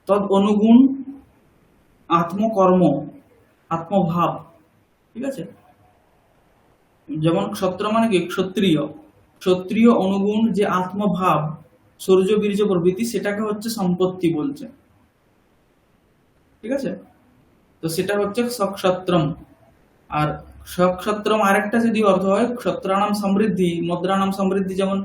তদ অনুগুণ আত্মকর্ম, আত্মভাব, ঠিক আছে? যেমন ক্ষত্র মানে কি? ক্ষত্রিয়, ক্ষত্রিয় অনুগুণ যে আত্মভাব, শৌর্য বীর্য প্রভৃতি, সেটাকে হচ্ছে সম্পত্তি বলছে, ঠিক আছে? তো সেটা হচ্ছে সক্ষত্রম। আর সক্ষত্রম আরেকটা যদি অর্থ হয়, ক্ষত্রানাম সমৃদ্ধি, মদ্রানাম সমৃদ্ধি, যেমন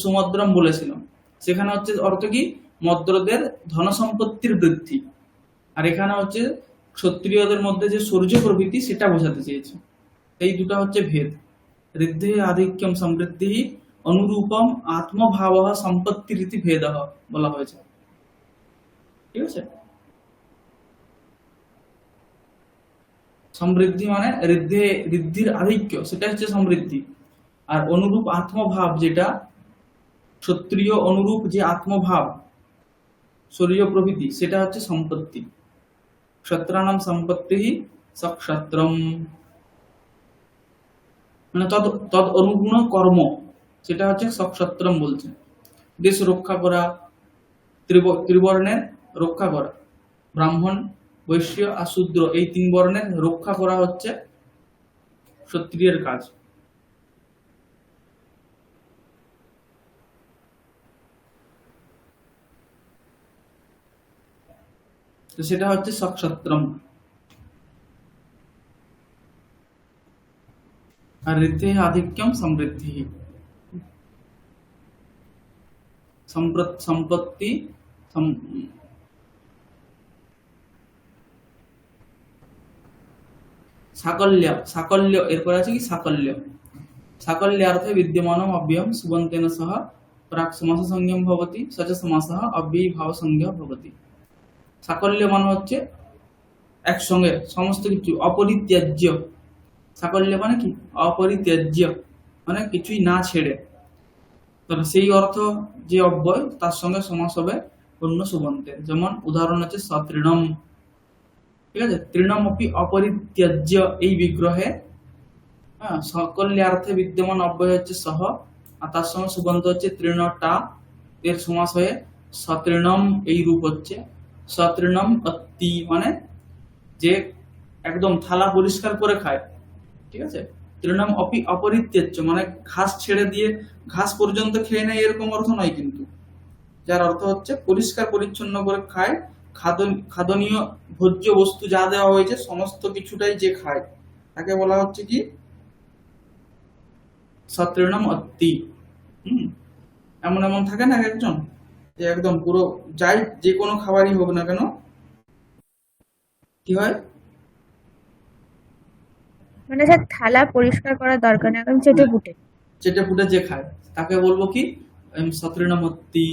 সুমদ্রম বলেছিলাম, সেখানে হচ্ছে অর্থ কি? মদ্রদের ধন সম্পত্তির বৃদ্ধি। আর এখানে হচ্ছে ক্ষত্রিয়দের মধ্যে যে শৌর্য প্রভৃতি, সেটা বোঝাতে চেয়েছে। এই দুটা হচ্ছে ভেদ। ঋদ্ধে আধিক্যম সমৃদ্ধি অনুরূপম আত্মভাব সম্পত্তি রীতি ভেদ বলা হয়েছে, ঠিক আছে? সমৃদ্ধি মানে ঋদ্ধির আধিক্য, সেটা হচ্ছে সমৃদ্ধি। আর অনুরূপ আত্মভাব, যেটা ক্ষত্রিয় অনুরূপ যে আত্মভাব শরীর প্রভৃতি, সেটা হচ্ছে সম্পত্তি। ক্ষত্রাণাম সম্পত্তি সক্ষত্রম, মানে তদ তদ অনুগুণ কর্ম, সেটা হচ্ছে সক্ষত্রম বলছে। দেশ রক্ষা করা, ত্রিবর্ণের রক্ষা করা, ব্রাহ্মণ, বৈশ্য আর শূদ্র, এই 3 বর্ণের রক্ষা করা হচ্ছে ক্ষত্রিয়ের কাজ। তো সেটা হচ্ছে সক্ষত্রম। আর ঋদ্ধে আধিক্যম সমৃদ্ধি, সম্পত্তি সাকল্য, সাকল্য এরপর আছে কি সাকল্য। সাকল্যার্থে বিদ্যমানম অব্যয়ম সুবন্তেন সহ প্রাক সমাস সংজ্ঞম ভবতি সচ সমাসঃ অব্যয়ীভাব সংজ্ঞা ভবতি। সাকল্য মানে হচ্ছে একসঙ্গে সমস্ত কিছু, অপরিত্যাজ্য। সাকল্য মানে কি? অপরিত্যাজ্য মানে কিছুই না ছেড়ে। তবে সেই অর্থ যে অব্যয়, তার সঙ্গে সমাস হবে অন্য সুবন্তে। যেমন উদাহরণ হচ্ছে সতৃণম, ঠিক আছে? তৃণম অপি অপরিত্যাজ্য, এই বিগ্রহে সকল্যার্থে বিদ্যমান অব্যয় হচ্ছে সহ, আর তার সঙ্গে সুবন্ত হচ্ছে তৃণটা, এর সমাস হয়ে সতৃণম, এই রূপ হচ্ছে সতৃণম অত্তি, মানে যে একদম থালা পরিষ্কার করে খায়, ঠিক আছে? তৃণম অপি অপরিত্যাজ্য মানে ঘাস ছেড়ে দিয়ে ঘাস পর্যন্ত খেয়ে নেয়, এরকম অর্থ নয় কিন্তু। যার অর্থ হচ্ছে পরিষ্কার পরিচ্ছন্ন করে খায়, খাদনীয় ভোজ্য বস্তু যা দেওয়া হয়েছে সমস্ত কিছুটাই যে খায়, তাকে বলা হচ্ছে কি সতৃণম অত্তি। এমন এমন থাকে না একজন, যে একদম পুরো যাই, যে কোনো খাবারই হোক না কেন, কি হয়, মানে স্যার থালা পরিষ্কার করার দরকার নেই, একদম চেটে পুটে। চেটে ফুটে যে খায় তাকে বলবো কি সতৃণম অত্তি।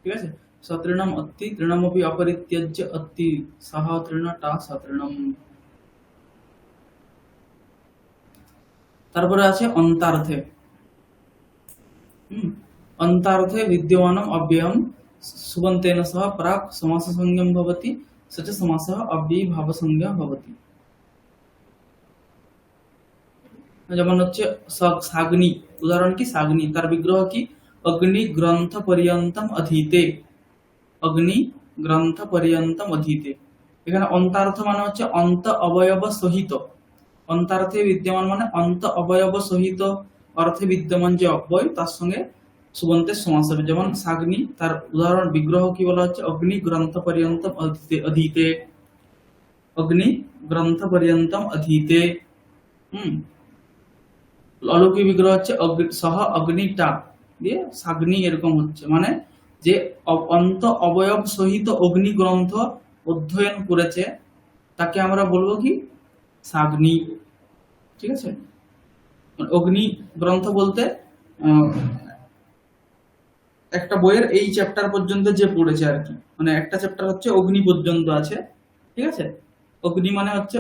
ঠিক আছে? সতৃণম অত্তি, তৃণমপি অপরিত্যাজ্য অত্তি সহ তৃণটা সতৃণম। তারপরে আছে অন্তার্থে। অন্তার্থে বিদ্যমানম অব্যয়ম সুবন্তেন সহ প্রাক সমাস সংজ্ঞম ভবতি সচ সমাসঃ অব্যয়ী ভাব সংজ্ঞা ভবতি। যেমন হচ্ছে সাগ্নি, উদাহরণ কি সাগ্নি, তার বিগ্রহ কি অগ্নি গ্রন্থ পর্যন্তম অধীতে, অগ্নি গ্রন্থ পর্যন্তম অধীতে। এখানে অন্তার্থ মানে হচ্ছে অন্ত অবয়ব সহিত। অন্তার্থে বিদ্যমান মানে অন্ত অবয়ব সহিত অর্থে বিদ্যমান যে অব্যয়, তার সঙ্গে সুবন্তের সমাস হবে। যেমন সাগ্নি, তার উদাহরণ বিগ্রহ কি বলা হচ্ছে অগ্নি গ্রন্থ পর্যন্তম অধীতে, অগ্নি গ্রন্থ পর্যন্তম অধীতে। অলৌকিক বিগ্রহ হচ্ছে সহ অগ্নিটা দিয়ে সাগ্নি, এরকম হচ্ছে মানে যে অন্ত অবয়ব সহিত অগ্নি গ্রন্থ অধ্যয়ন করেছে, তাকে আমরা বলবো কি সাগ্নি। ঠিক আছে? অগ্নি গ্রন্থ বলতে একটা বইয়ের এই চ্যাপ্টার পর্যন্ত যে পড়েছে আর কি, মানে একটা চ্যাপ্টার হচ্ছে অগ্নি পর্যন্ত আছে, ঠিক আছে? অগ্নি মানে হচ্ছে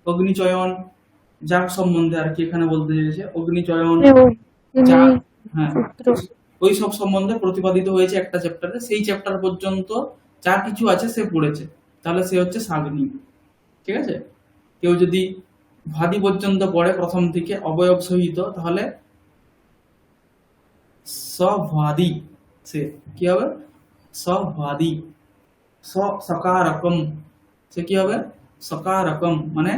অগ্নিচয়ন, যার সম্বন্ধে আর কি এখানে বলতে চেয়েছে, অগ্নিচয়ন, হ্যাঁ, ওই সব সম্বন্ধে প্রতিপাদিত হয়েছে একটা চ্যাপ্টারে, সেই চ্যাপ্টার পর্যন্ত যা কিছু আছে সে পড়েছে, তাহলে সে হচ্ছে সাগ্নি। ঠিক আছে? কেউ যদি ভাদি পর্যন্ত পড়ে প্রথম থেকে অবয়ব সহিত, তাহলে সভাদি, সে কি হবে সভাদি। সকারকম, সে কি হবে সকারকম, মানে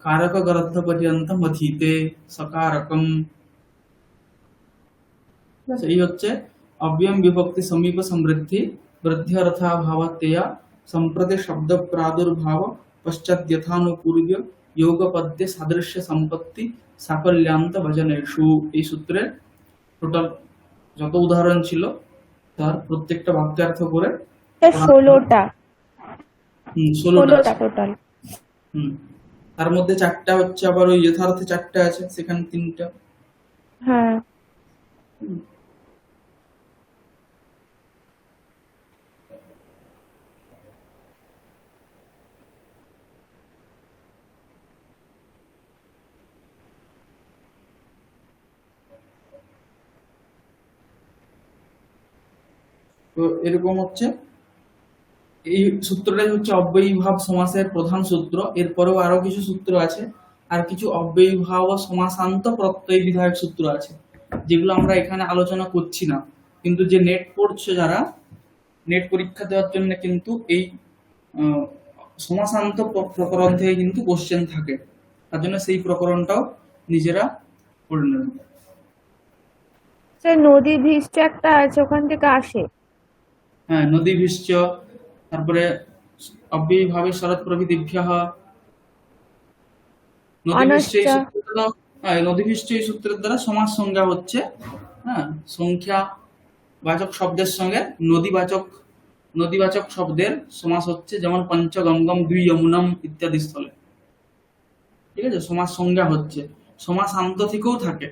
কারক গ্রন্থ পর্যন্ত অধীতে সকারকম। এই হচ্ছে অব্যয়ম বিভক্তি সমীপ সমৃদ্ধি বৃদ্ধ্যর্থাভাবতেয়া সম্প্রতি শব্দ প্রাদুর্ভাব পশ্চাৎ যথানুপূর্ব্য যোগপদ্যে সাদৃশ্য সম্পত্তি সাকল্যান্ত ভজনেষু। এই সূত্রের টোটাল যত উদাহরণ ছিল তার প্রত্যেকটা বাক্যার্থ করে পড়ানো হবে। 16টা 16টা আছে। টোটাল। হুম তার মধ্যে 4টা হচ্ছে আবার ওই যথার্থে 4টা আছে, সেখানে 3টা। হ্যাঁ। তো এরকম হচ্ছে, এই সূত্রটাই হচ্ছে অব্যয়ীভাব সমাসের প্রধান সূত্র। এরপরেও আরো কিছু সূত্র আছে, আর কিছু অব্যয়ীভাব ও সমাসান্ত প্রত্যয় বিধায়ক সূত্র আছে, যেগুলো আমরা এখানে আলোচনা করছি না। কিন্তু যে নেট পড়ছে, যারা নেট পরীক্ষা দেওয়ার জন্য কিন্তু এই আহ, সমাসান্ত প্রকরণ থেকে কিন্তু কোশ্চেন থাকে, তার জন্য সেই প্রকরণটাও নিজেরা পড়ে নেবেন। স্যার নদী ভিষ্ট একটা আছে, ওখান থেকে আসে। হ্যাঁ, নদী ভিশ্চ, তারপরে অব্যয়ীভাবে শরৎ প্রভৃতিভ্যঃ। নদীভিশ্চ এই অনশ্চ। সূত্রটা, হ্যাঁ, নদীভিশ্চ এই সূত্রের দ্বারা সমাস সংজ্ঞা হচ্ছে, হ্যাঁ, সংখ্যা বাচক শব্দের সঙ্গে নদীবাচক শব্দের সমাস হচ্ছে, যেমন পঞ্চগঙ্গম দুই যমুনম ইত্যাদি স্থলে। ঠিক আছে, সমাস সংজ্ঞা হচ্ছে। সমাসান্ত থেকেও থাকে,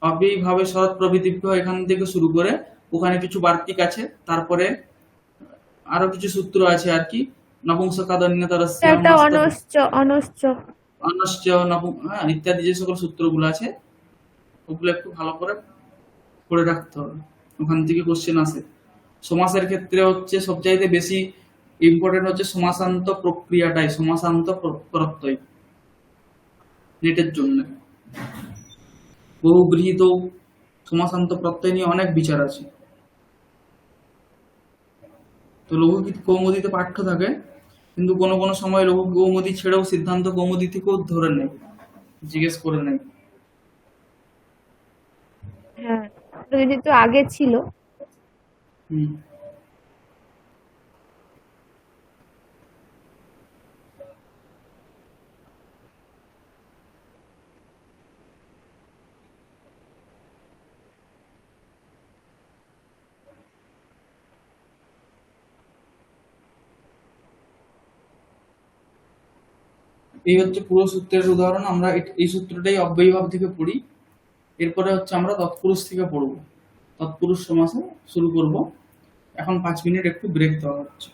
অব্যয়ীভাবে শরৎ প্রভৃতিভ্য এখান থেকে শুরু করে ওখানে কিছু বার্তিক আছে, তারপরে আরো কিছু সূত্র আছে আর কি, স্যার নপুংসকাদন্যতরস্যাম একটা হস্ত অনশ্চ অনশ্চ। অনশ্চ হ্যাঁ, ইত্যাদি যে সকল সূত্রগুলো আছে, ওগুলো একটু ভালো করে পড়ে রাখতে হবে, ওখান থেকে কোশ্চেন আসে। সমাসের ক্ষেত্রে হচ্ছে সবচাইতে বেশি ইম্পর্টেন্ট হচ্ছে সমাসান্ত প্রক্রিয়াটাই, সমাসান্ত প্রত্যয় নেটের জন্য। বহু গৃহীত সমাসান্ত প্রত্যয় নিয়ে অনেক বিচার আছে। তো লঘু কৌমুদীতে পাঠ্য থাকে, কিন্তু কোনো কোনো সময় লঘু কৌমুদী ছেড়েও সিদ্ধান্ত কৌমুদী থেকেও ধরে নেয়, জিজ্ঞেস করে নেয়। হ্যাঁ, যেহেতু আগে ছিল। হুম এই হচ্ছে পুরো সূত্রের উদাহরণ। আমরা এই সূত্রটাই অব্যয়ীভাব থেকে পড়ি। এরপরে হচ্ছে আমরা তৎপুরুষ থেকে পড়বো, তৎপুরুষ সমাসে শুরু করব। এখন 5 মিনিট একটু ব্রেক দেওয়া হচ্ছে।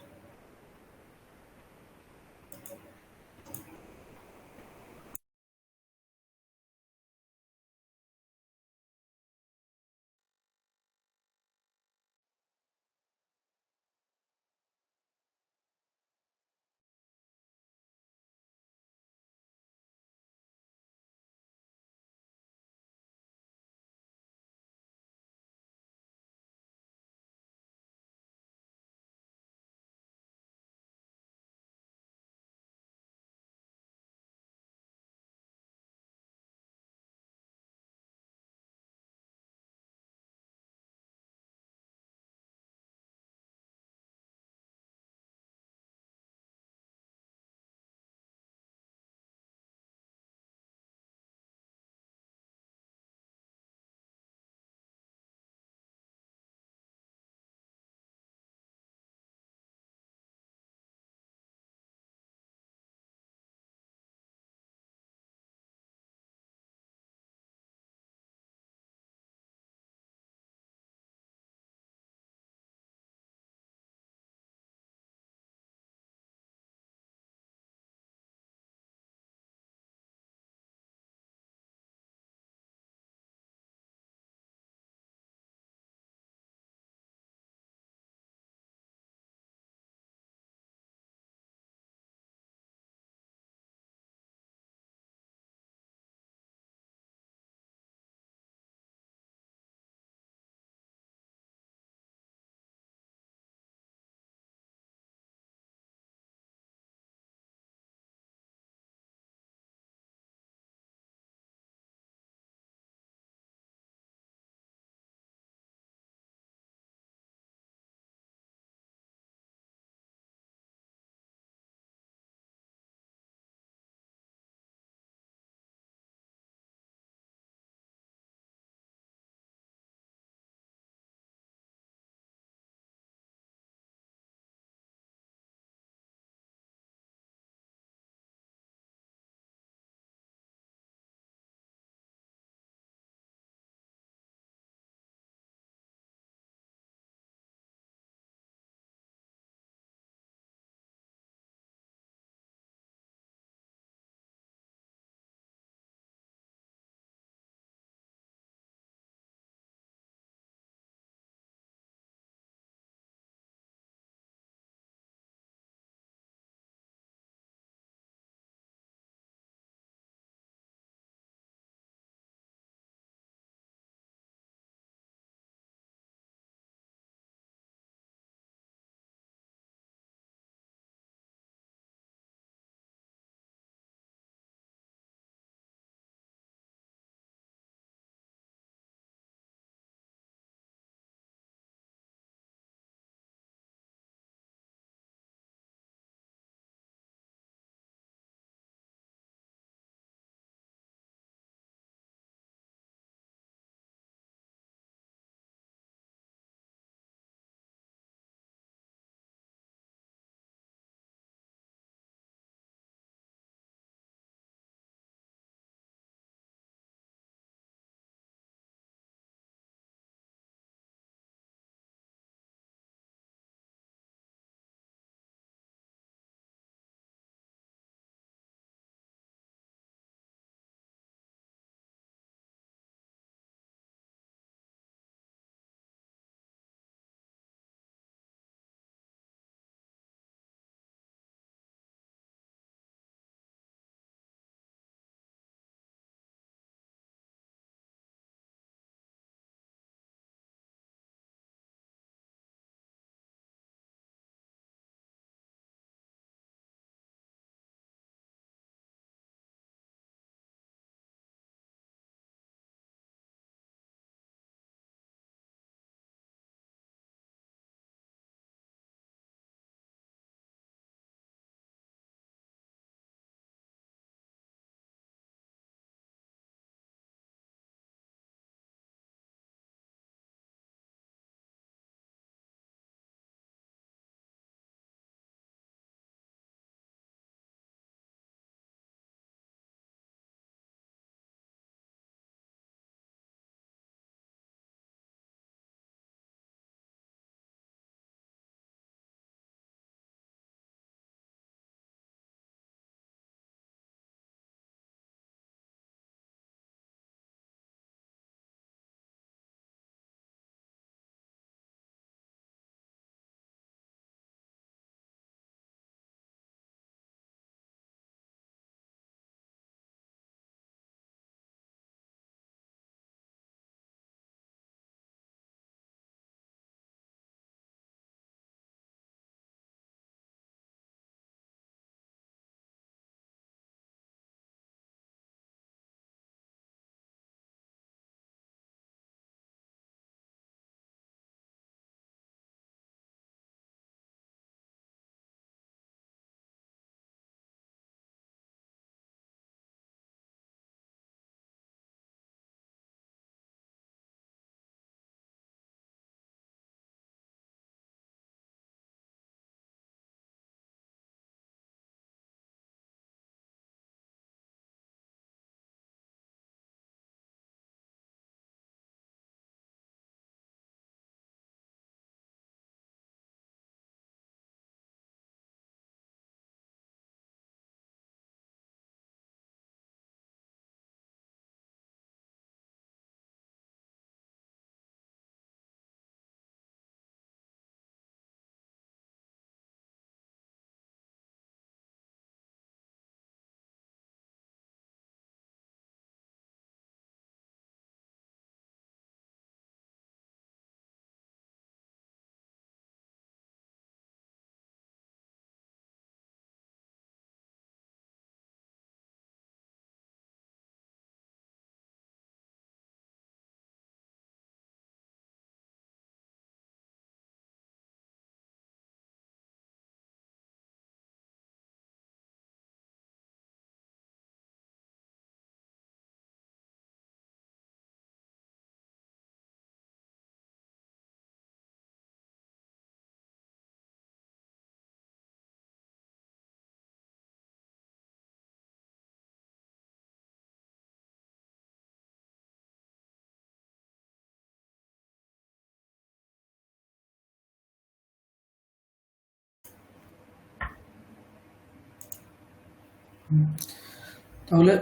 তাহলে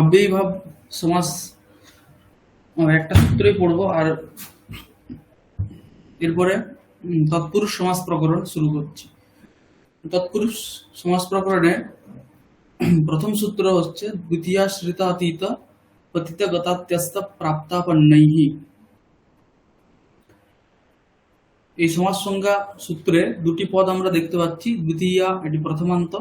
অব্যয়ীভাব সমাস একটা সূত্রই পড়বো, আর এরপরে তৎপুরুষ সমাস প্রকরণ শুরু করছি। তৎপুরুষ সমাস প্রকরণে প্রথম সূত্র হচ্ছে দ্বিতীয়া শ্রিতাতীত পতিত গতাত্যস্ত প্রাপ্তাপন্নৈহি। এই সমাস সংজ্ঞা সূত্রে দুটি পদ আমরা দেখতে পাচ্ছি। দ্বিতীয়া এটি প্রথমান্ত,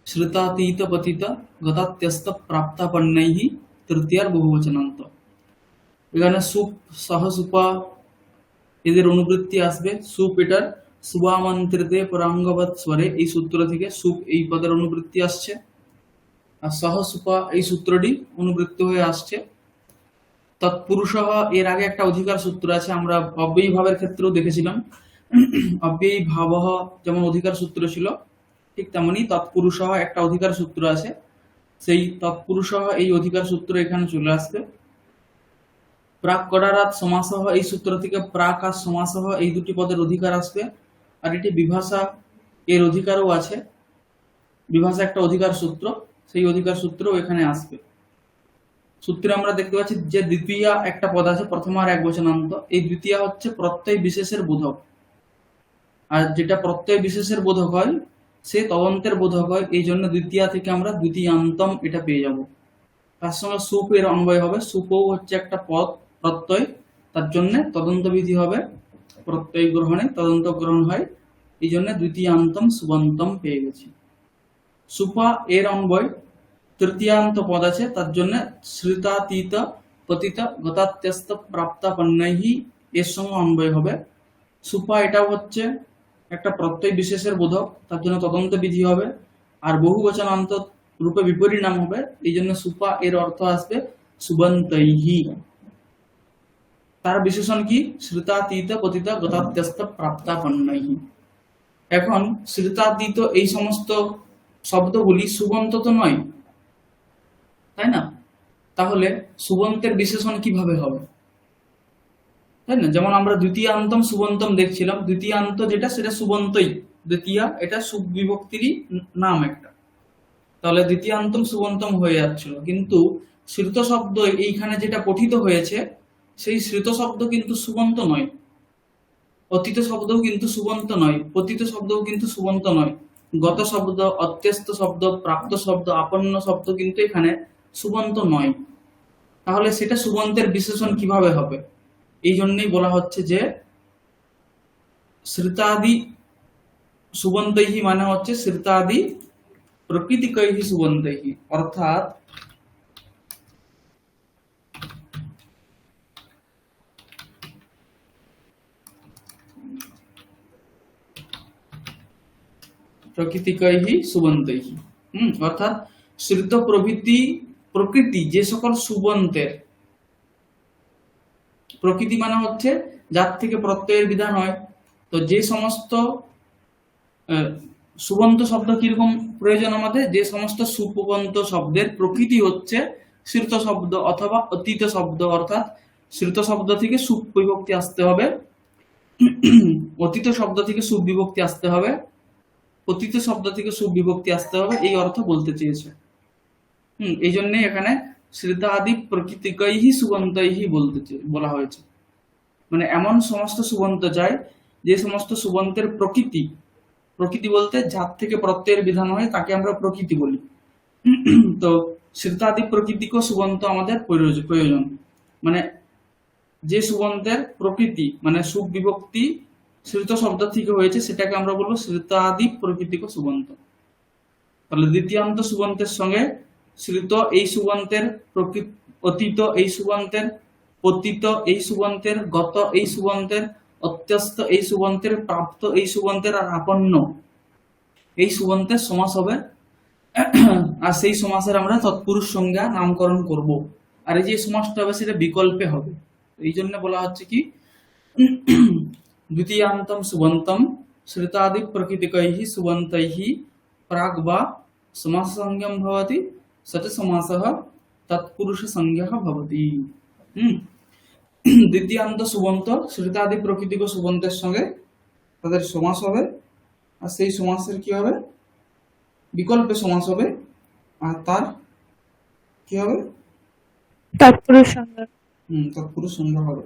শ্রিতাতীত পতিত গতাত্যস্ত প্রাপ্তাপন্নৈহি তৃতীয়ার বহুবচনান্ত। এখানে সুপ সহ সুপা এদের অনুবৃত্তি আসবে। সুপ এটার সুবামন্ত্রিতে পরাঙ্গবৎ স্বরে, এই সূত্র থেকে সুপ এই পদের অনুবৃত্তি আসছে, আর সহ সুপা এই সূত্রটি অনুবৃত্ত হয়ে আসছে। তৎপুরুষ এর আগে একটা অধিকার সূত্র আছে, আমরা অব্যয়ী ভাবের ক্ষেত্রেও দেখেছিলাম। অব্যয়ী ভাব যেমন অধিকার সূত্র ছিল, ঠিক তেমনি তৎপুরুষ একটা অধিকার সূত্র আছে। সেই তৎপুরুষ এই অধিকার সূত্র এখানে চলে আসবে। প্রাক কডারাত সমাস এই সূত্র থেকে প্রাক আর সমাস এই দুটি পদের অধিকার আসবে। আর এটি বিভাষা এর অধিকারও আছে। বিভাষা একটা অধিকার সূত্র, সেই অধিকার সূত্র এখানে আসবে। সূত্রে আমরা দেখতে পাচ্ছি যে দ্বিতীয়া একটা পদ আছে, প্রথম আর এক বচনান্ত। এই দ্বিতীয়া হচ্ছে প্রত্যয় বিশেষের বোধক, আর যেটা প্রত্যয় বিশেষের বোধক হয় সে তদন্তের বোধক হয়। এই জন্য দ্বিতীয়া থেকে আমরা দ্বিতীয়ান্তম এটা পেয়ে যাব। তার সঙ্গে সুপ এর অন্বয় হবে। সুপও হচ্ছে একটা পদ প্রত্যয়, তার জন্য তদন্ত বিধি হবে। প্রত্যয় গ্রহণে তদন্ত গ্রহণ হয়, এই জন্য দ্বিতীয়ান্তম সুবন্তম পেয়ে গেছি। সুপা এর অন্বয় তৃতীয়ান্ত পদ আছে, তার জন্য শ্রিতাতীত পতিত গতাত্যস্ত প্রাপ্তাপন্নৈহি এর সঙ্গে অন্বয় হবে। সুপা এটাও হচ্ছে একটা প্রত্যয় বিশেষের বোধক, তার জন্য তদন্ত বিধি হবে। আর বহুবচনান্ত রূপে বিপরিণাম হবে, এই জন্য সুপা এর অর্থ আসবে সুবন্তৈহি। তার বিশেষণ কি? শ্রিতাতীত পতিত গতাত্যস্ত প্রাপ্তাপন্নৈহি। এখন শ্রিতাতীত এই সমস্ত শব্দগুলি সুবন্ত তো নয়, তাই না? তাহলে সুবন্তের বিশেষণ কিভাবে হবে, তাই না? যেমন আমরা দ্বিতীয়ান্তম সুবন্তম দেখছিলাম, দ্বিতীয়ান্ত যেটা সেটা সুবন্তই, দ্বিতীয়া এটা সুবিভক্তিরই নাম একটা, তাহলে দ্বিতীয়ান্তম সুবন্তম হয়ে যাচ্ছিল। কিন্তু শ্রিত শব্দ এইখানে যেটা পঠিত হয়েছে সেই শ্রিত শব্দ কিন্তু সুবন্ত নয়, অতীত শব্দও কিন্তু সুবন্ত নয়, পতিত শব্দও কিন্তু সুবন্ত নয়। গত শব্দ, অত্যস্ত শব্দ, প্রাপ্ত শব্দ, আপন্ন শব্দ কিন্তু এখানে সুবন্ত নয়। তাহলে সেটা সুবন্তের বিশেষণ কিভাবে হবে? এই জন্যই বলা হচ্ছে যে শ্রিতাদি সুবন্তৈহি মানে হচ্ছে শ্রিতাদি প্রকৃতিকৈহি সুবন্তৈহি, অর্থাৎ প্রকৃতিকৈহি সুবন্তৈহি। অর্থাৎ শ্রিত প্রভৃতি প্রকৃতি যে সকল সুবন্তের, প্রকৃতি মানে হচ্ছে যার থেকে প্রত্যয়ের বিধান হয়। তো যে সমস্ত সুবন্ত শব্দ কিরকম প্রয়োজন আমাদের, যে সমস্ত সুবন্ত শব্দের প্রকৃতি হচ্ছে শ্রিত শব্দ অথবা অতীত শব্দ, অর্থাৎ শ্রিত শব্দ থেকে সুপ বিভক্তি আসতে হবে, অতীত শব্দ থেকে সুপ বিভক্তি আসতে হবে, পতিত শব্দ থেকে সুপ বিভক্তি আসতে হবে, এই অর্থ বলতে চেয়েছে। এই জন্য এখানে শ্রিতাদি প্রকৃতিকৈহি সুবন্তৈহি বলা হয়েছে। মানে এমন সমস্ত সুবন্ত যায় যে সমস্ত সুবন্তের প্রকৃতি, প্রকৃতি বলতে যার থেকে প্রত্যয়ের বিধান হয় তাকে আমরা প্রকৃতি বলি। তো শ্রিতাদি প্রকৃতিকেও সুবন্ত আমাদের প্রয়োজন। মানে যে সুবন্তের প্রকৃতি মানে সুপ বিভক্তি শ্রিত শব্দ থেকে হয়েছে সেটাকে আমরা বলবো শ্রিতাদি প্রকৃতিকেও সুবন্ত। তাহলে দ্বিতীয়ান্ত সুবন্তের সঙ্গে শ্রিত এই সুবন্তের, অতীত এই সুবন্তের, পতিত এই সুবন্তের, গত এই সুবন্তের, অত্যস্ত এই সুবন্তের, প্রাপ্ত এই সুবন্তের, আর আপন্ন এই সুবন্তের সমাস হবে। আর সেই সমাসের আমরা তৎপুরুষ সংজ্ঞা নামকরণ করব। আর এই যে সমাসটা হবে সেটা বিকল্পে হবে। এই জন্য বলা হচ্ছে কি দ্বিতীয়ান্তম সুবন্তম শ্রিতাদি প্রকৃতিকৈহি সুবন্তৈহি প্রাগ বা সমাস সংজ্ঞম ভবতি সচ সমাসঃ তৎপুরুষ সংজ্ঞা ভবতি। দ্বিতীয়ান্ত সুবন্ত শ্রিতাদি প্রকৃতিক সুবন্তের সঙ্গে তাদের সমাস হবে, আর সেই সমাসের কি হবে? বিকল্পে সমাস হবে। আর তার কি হবে? তৎপুরুষ সংজ্ঞা। তৎপুরুষ সংজ্ঞা হবে।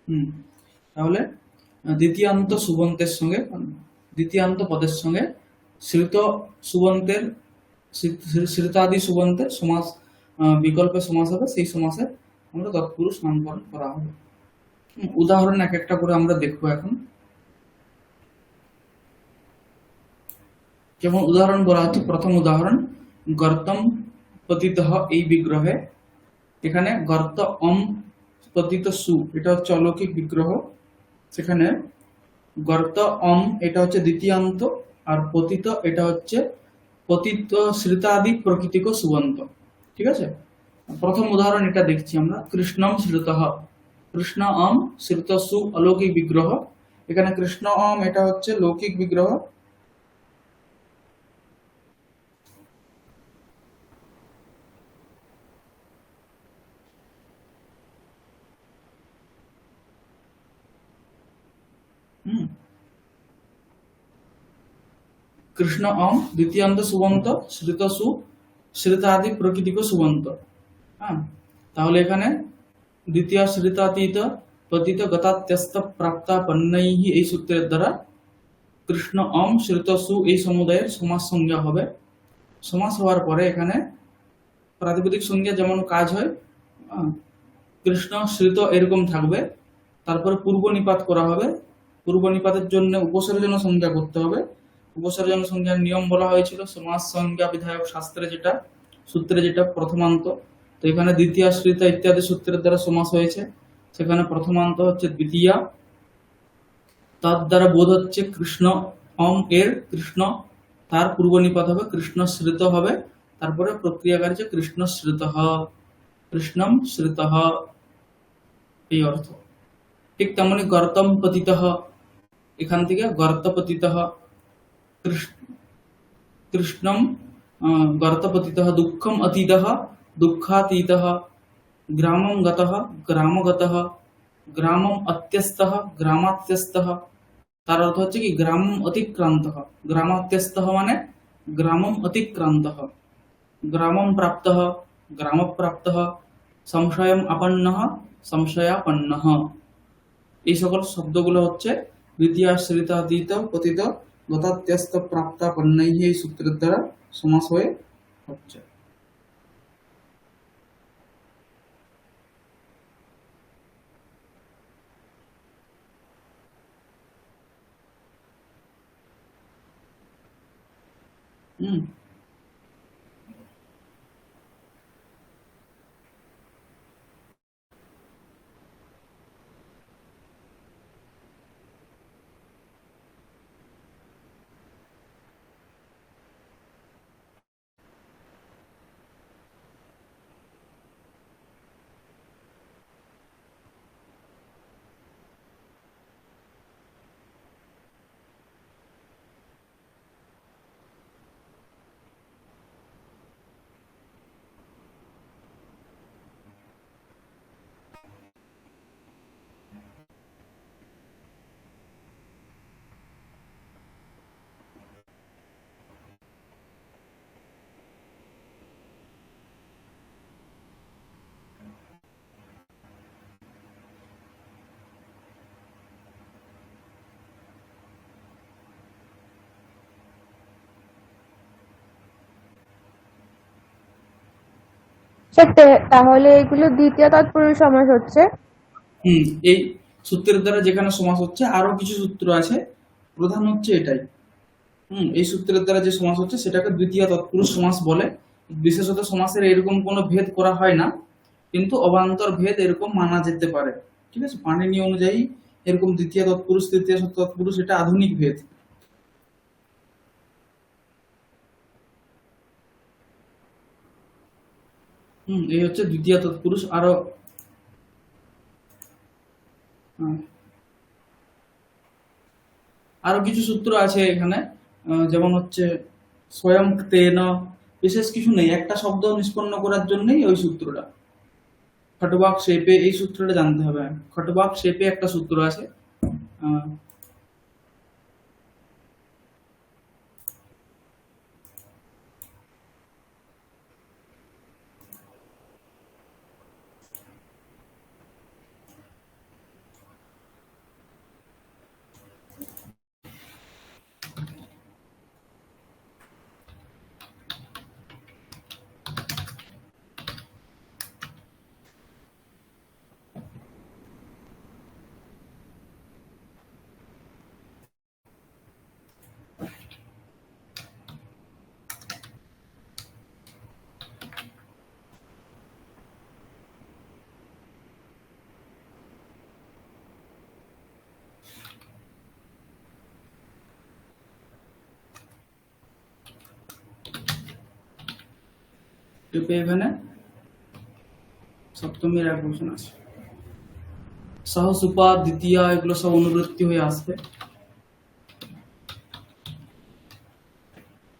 হুম তাহলে দ্বিতীয়ান্ত সুবন্তের সঙ্গে, দ্বিতীয়ান্ত পদের সঙ্গে শ্রিত সুবন্তের, শ্রিতাদি সুবন্তের সমাস, বিকল্পে সমাস হবে, সেই সমাসে আমরা তৎপুরুষ নামকরণ করা হবে। উদাহরণ এক একটা করে আমরা দেখবো এখন। যেমন উদাহরণ বলা হচ্ছে, প্রথম উদাহরণ গর্তম পতিতঃ এই বিগ্রহে, এখানে গর্ত অম পতিত সু এটা হচ্ছে অলৌকিক বিগ্রহ, সেখানে গর্ত অম এটা হচ্ছে দ্বিতীয়ান্ত, আর পতিত এটা হচ্ছে পতিত শ্রিতাদি প্রকৃতিক সুবন্ত। ঠিক আছে, প্রথম উদাহরণ এটা দেখছি আমরা। কৃষ্ণম শ্রিতঃ, কৃষ্ণ অম শ্রিত সু অলৌকিক বিগ্রহ, এখানে কৃষ্ণ অম এটা হচ্ছে লৌকিক বিগ্রহ, হুম কৃষ্ণ অম দ্বিতীয়ান্ত সুবন্ত শ্রিত সু শ্রিতাদি প্রকৃতিক সুবন্ত। হ্যাঁ, তাহলে এখানে দ্বিতীয় শ্রিতাতীত পতিত গতাত্যস্ত প্রাপ্তাপন্নৈঃ এই সূত্রের দ্বারা কৃষ্ণ অম শ্রিত সু এই সমুদায়ের সমাস সংজ্ঞা হবে। সমাস হওয়ার পরে এখানে প্রাতিপদিক সংজ্ঞা যেমন কাজ হয়, আহ, কৃষ্ণ শ্রিত এরকম থাকবে, তারপরে পূর্ব নিপাত করা হবে। পূর্ব নিপাতের জন্য উপসর্জন সংজ্ঞা করতে হবে। উপসর্জন সংজ্ঞার নিয়ম বলা হয়েছিল সমাস সংজ্ঞা বিধায়ক শাস্ত্রে, যেটা সূত্রে যেটা প্রথমান্ত। তো এখানে দ্বিতীয় শ্রিতা ইত্যাদি সূত্রের দ্বারা সমাস হয়েছে, সেখানে প্রথমান্ত হচ্ছে দ্বিতীয়া, তার দ্বারা বোধ হচ্ছে কৃষ্ণ অম এর কৃষ্ণ, তার পূর্ব নিপাত হবে কৃষ্ণ শ্রিত হবে, তারপরে প্রক্রিয়া কার্যে কৃষ্ণ শ্রিত, কৃষ্ণম শ্রিত, এই অর্থ। ঠিক তেমনি গর্তম পতিত, এখান থেকে গর্ত পতিত, কৃষ্ণম গর্ত পতিত, দুঃখম অতীত দুঃখাতীত, গ্রামম গতঃ গ্রামগতঃ, গ্রামম অত্যস্ত গ্রামাত্যস্ত, তার অর্থ হচ্ছে কি গ্রামম অতিক্রান্ত, গ্রামাত্যস্ত মানে গ্রামম অতিক্রান্ত, গ্রামম প্রাপ্ত গ্রামপ্রাপ্ত, সংশয়ম আপন্ন সংশয়াপন্ন। এই সকল শব্দগুলো হচ্ছে দ্বিতীয় শ্রিতাতীত পতিত গতাত্যস্ত প্রাপ্তাপন্নৈঃ এই সূত্রের দ্বারা সমাস হয়ে হচ্ছে। হুম তাহলে এগুলো দ্বিতীয় তৎপুরুষ সমাস হচ্ছে। এই সূত্রের দ্বারা যেখানে সমাস হচ্ছে, আরো কিছু সূত্র আছে, প্রধান হচ্ছে এটাই। এই সূত্রের দ্বারা যে সমাস হচ্ছে সেটাকে দ্বিতীয় তৎপুরুষ সমাস বলে। বিশেষত সমাসের এরকম কোনো ভেদ করা হয় না, কিন্তু অবান্তর ভেদ এরকম মানা যেতে পারে। ঠিক আছে, পাণিনি অনুযায়ী এরকম দ্বিতীয় তৎপুরুষ তৃতীয় তৎপুরুষ এটা আধুনিক ভেদ। এই হচ্ছে দ্বিতীয় তৎপুরুষ। আরো হ্যাঁ, আরো কিছু সূত্র আছে এখানে, যেমন হচ্ছে স্বয়ং তেন, বিশেষ কিছু নেই, একটা শব্দ নিষ্পন্ন করার জন্যই ওই সূত্রটা। খটবাক শেপে, এই সূত্রটা জানতে হবে। খটবাক শেপে একটা সূত্র আছে। আহ, শেপে এখানে সপ্তমীর এক বচন আছে, সহসুপা দ্বিতীয়া, এগুলো সব অনুবৃত্তি হয়ে আসবে।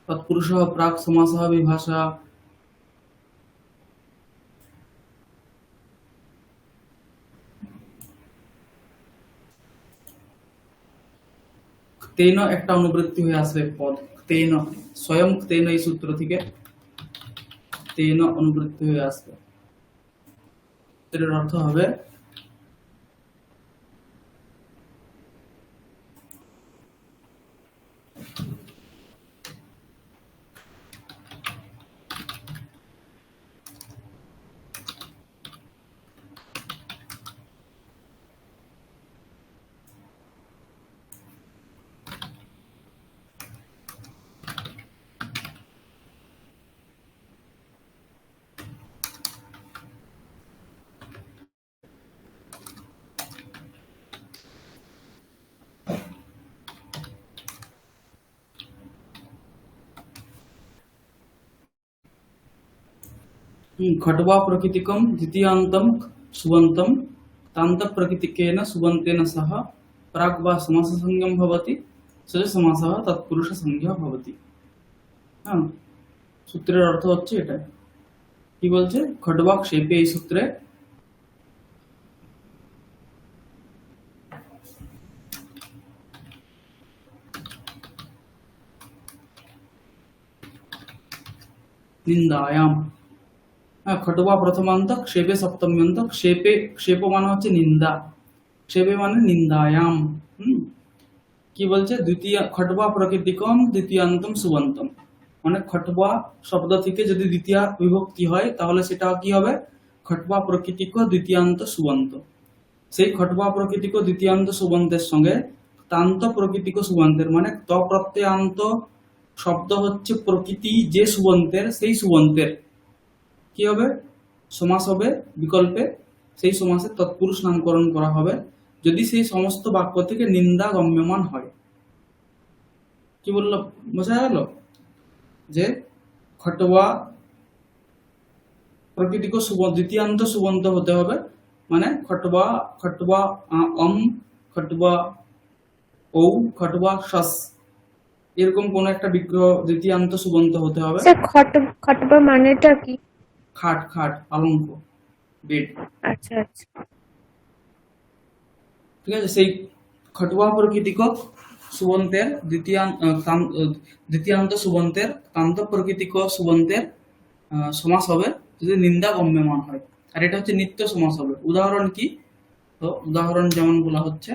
তৎপুরুষ প্রাক সমাস বিভাষা, তেন একটা অনুবৃত্তি হয়ে আসবে পদ, তেন, স্বয়ং তেন, এই সূত্র থেকে তেন অনুবৃত্তি হয়ে আসবে। এর অর্থ হবে खट्वा प्रकृतिकं द्वितीयान्तं सुबन्तं तान्त प्रकृतिकेन सुबन्तेन सह प्राक् वा समाससंज्ञं भवति, स च समासः तत्पुरुषसंज्ञः भवति। হ্যাঁ, সূত্রের অর্থ হচ্ছে এটা। কি বলছে? খটবাক শেপে, এই সূত্রে নিন্দায়াম, হ্যাঁ, খটবা প্রথমান্ত, ক্ষেপে সপ্তম্যন্ত, ক্ষেপে, ক্ষেপ মানে হচ্ছে নিন্দা, ক্ষেপে মানে নিন্দায়াম। কি বলছে? দ্বিতীয় খটবা প্রকৃতিকম দ্বিতীয়ান্তম সুবন্তম, মানে খটবা শব্দ থেকে যদি দ্বিতীয় বিভক্তি হয় তাহলে সেটা কি হবে? খটবা প্রকৃতিক দ্বিতীয়ান্ত সুবন্ত। সেই খটবা প্রকৃতিক দ্বিতীয়ান্ত সুবন্তের সঙ্গে তান্ত প্রকৃতিক সুবন্তের, মানে ত প্রত্যয়ান্ত শব্দ হচ্ছে প্রকৃতি যে সুবন্তের, সেই সুবন্তের কি হবে? সমাস হবে বিকল্পে, সেই সমাসের তৎপুরুষ নামকরণ করা হবে যদি সেই সমস্ত বাক্য থেকে নিন্দা গম্যমান হয়। কি বললো, বোঝা গেল? যে খটবা প্রকৃতিক দ্বিতীয়ান্ত সুবন্ত হতে হবে, মানে খটবা, খটবা খটবা ঔ, খটবা শস, এরকম কোন একটা বিগ্রহ দ্বিতীয়ান্ত সুবন্ত হতে হবে। খটবা মানেটা কি? খাট, খাট, পালঙ্ক, বেড। আচ্ছা আচ্ছা। ঠিক আছে, সেই খটুয়া প্রকৃতিক সুবন্তের দ্বিতীয়ান্ত সুবন্তের তান্ত প্রকৃতিক সুবন্তের সমাস হবে যদি নিন্দা গম্যমান হয়, আর এটা হচ্ছে নিত্য সমাস হবে। উদাহরণ কি? তো উদাহরণ যেমন বলা হচ্ছে,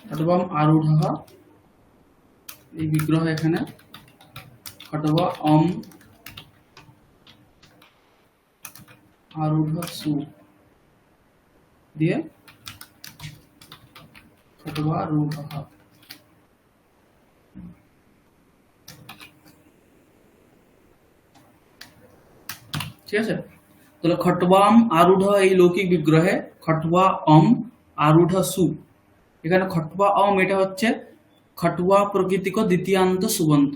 খট্বম আরূঢ়, এই বিগ্রহ এখানে খট্ব অম আরূঢ় সু দিয়ে খট্ব রূঢ়। ঠিক আছে, তাহলে খট্বম আরূঢ় এই লৌকিক বিগ্রহে খট্বা অম আরূঢ় সু, এখানে খট্বা অম এটা হচ্ছে খট্বা প্রকৃতিক দ্বিতীয়ান্ত সুবন্ত।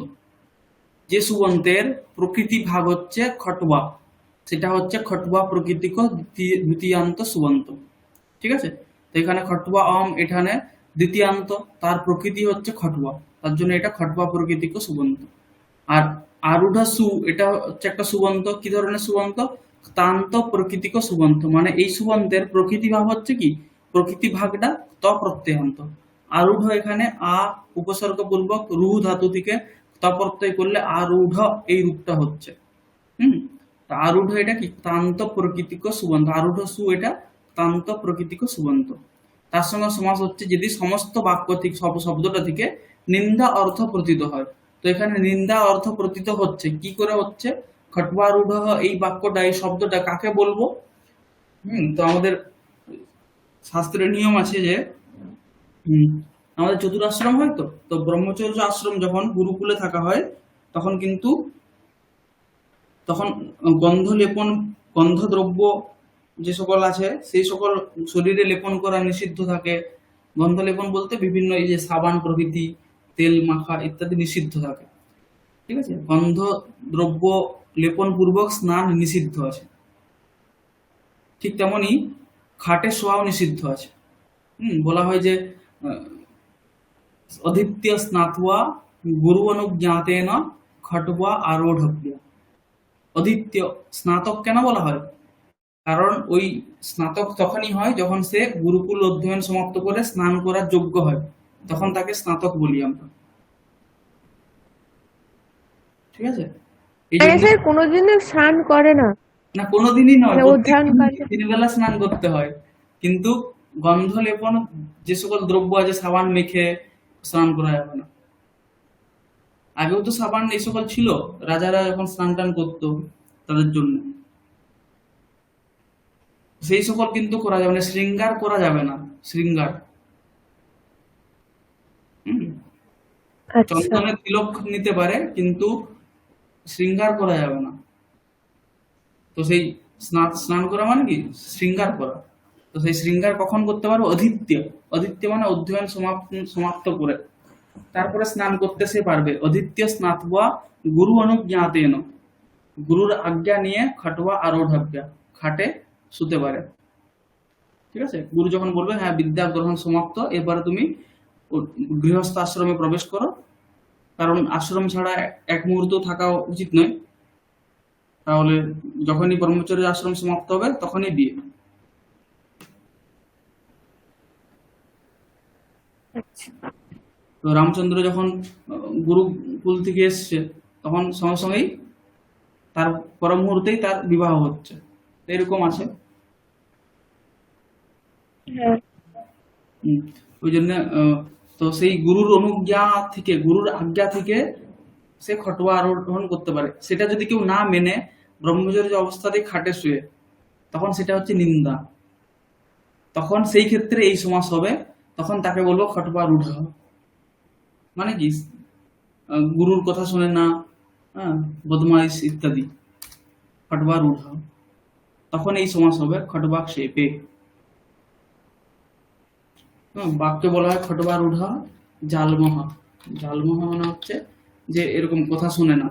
যে সুবন্তের প্রকৃতি ভাগ হচ্ছে খট্বা, সেটা হচ্ছে খট্বা প্রকৃতিক দ্বিতীয়ান্ত সুবন্ত। ঠিক আছে, তো এখানে খট্বা অম এখানে দ্বিতীয়ান্ত, তার প্রকৃতি হচ্ছে খট্বা, তার জন্য এটা খট্বা প্রকৃতিক সুবন্ত। আর আরূঢ় সু এটা হচ্ছে একটা সুবন্ত। কি ধরনের সুবন্ত? তান্ত প্রকৃতিক সুবন্ত, মানে এই সুবন্তের প্রকৃতি ভাব হচ্ছে কি, প্রকৃতি ভাগটা ত প্রত্যয়ান্ত। আরূঢ় এখানে আ উপসর্গ পূর্বক রু ধাতু থেকে ত প্রত্যয় করলে আরূঢ় এই রূপটা হচ্ছে। তা আরূঢ় এটা কি, তান্ত প্রকৃতিক সুবন্ত। আরূঢ় সু এটা তান্ত প্রকৃতিক সুবন্ত। তার সঙ্গে সমাস হচ্ছে যদি সমস্ত বাক্য থেকে শব্দটা থেকে নিন্দা অর্থ প্রতীত হয়। তো এখানে নিন্দা অর্থ প্রতীত হচ্ছে, কি করে হচ্ছে? খট্বারূঢ় এই বাক্যটা, এই শব্দটা কাকে বলবো? তো আমাদের শাস্ত্রের নিয়ম আছে যে আমাদের চতুরাশ্রম হয়, তো ব্রহ্মচর্য আশ্রম যখন গুরুকুলে থাকা হয় তখন কিন্তু তখন গন্ধ লেপন, গন্ধদ্রব্য যে সকল আছে সেই সকল শরীরে লেপন করা নিষিদ্ধ থাকে। গন্ধ লেপন বলতে বিভিন্ন এই যে সাবান প্রভৃতি, তেল মাখা ইত্যাদি নিষিদ্ধ থাকে। ঠিক আছে, গন্ধ দ্রব্য লেপন পূর্বক স্নান নিষিদ্ধ আছে। ঠিক তেমনি খাটে শোয়াও নিষিদ্ধ আছে। বলা হয় যে অধিত্য স্নাত্বা গুরু অনুজ্ঞাতেন খট্বা আরোঢ়ব্য। অধিত্য স্নাতক কেন বলা হয়? কারণ ওই স্নাতক তখনই হয় যখন সে গুরুকুল অধ্যয়ন সমাপ্ত করে স্নান করার যোগ্য হয়, তখন তাকে স্নাতক বলি আমরা। ঠিক আছে, এই মানে জন্য স্যার কোনোদিনও স্নান করে না, না কোনোদিনই নয়, মানে অধ্যয়ন কালে? তিন বেলা স্নান করতে হয়। কিন্তু গন্ধ লেপন যে সকল দ্রব্য আছে, সাবান মেখে স্নান করা যাবে না। আগেও তো সাবান এই সকল ছিল, রাজারা যখন স্নান টান করতো তাদের জন্য, সেই সকল কিন্তু করা যাবে না। শৃঙ্গার করা যাবে না, শৃঙ্গার। হম আচ্ছা। চন্দনের তিলক নিতে পারে কিন্তু শৃঙ্গার করা যাবে না। তো সেই স্নান করা মানে কি, শৃঙ্গার করা। তো সেই শৃঙ্গার কখন করতে পারবো? অধিত্য। অধিত্য মানে অধ্যয়ন সমাপ্ত করে তারপরে স্নান করতে সে পারবে। অধিত্য স্নাত্বা গুরু অনুজ্ঞাতেন, গুরুর আজ্ঞা নিয়ে খট্বা আরোঢ়ব্যা, খাটে শুতে পারে। ঠিক আছে, গুরু যখন বলবে হ্যাঁ বিদ্যা গ্রহণ সমাপ্ত, এবারে তুমি গৃহস্থ আশ্রমে প্রবেশ করো, কারণ আশ্রম ছাড়া এক মুহূর্ত থাকা উচিত নয়। তাহলে যখনই ব্রহ্মচর্য আশ্রম সমাপ্ত হবে তখনই বিয়ে। আচ্ছা। তো রামচন্দ্র যখন গুরুকুল থেকে এসছে তখন সঙ্গে সঙ্গেই তার পর মুহূর্তেই তার বিবাহ হচ্ছে, এরকম আছে। হ্যাঁ। ওই জন্য তো সেই গুরুর অনুজ্ঞা থেকে, গুরুর আজ্ঞা থেকে সে খট্বা আরোহণ করতে পারে। সেটা যদি কেউ না মেনে ব্রহ্মচর্য অবস্থাতেই খাটে শুয়ে, তখন সেটা হচ্ছে নিন্দা। তখন সেই ক্ষেত্রে এই সমাস হবে, তখন তাকে বলবো খট্বা রূঢ়। মানে কি, গুরুর কথা শুনে না, বদমাইশ ইত্যাদি, খট্বা রূঢ়। তখন এই সমাস হবে খট্বা ক্ষেপে। বাক্যে বলা হয় খট্বা রূঢ় জালমহ। জালমহ মানে হচ্ছে যে এরকম কথা শুনে না,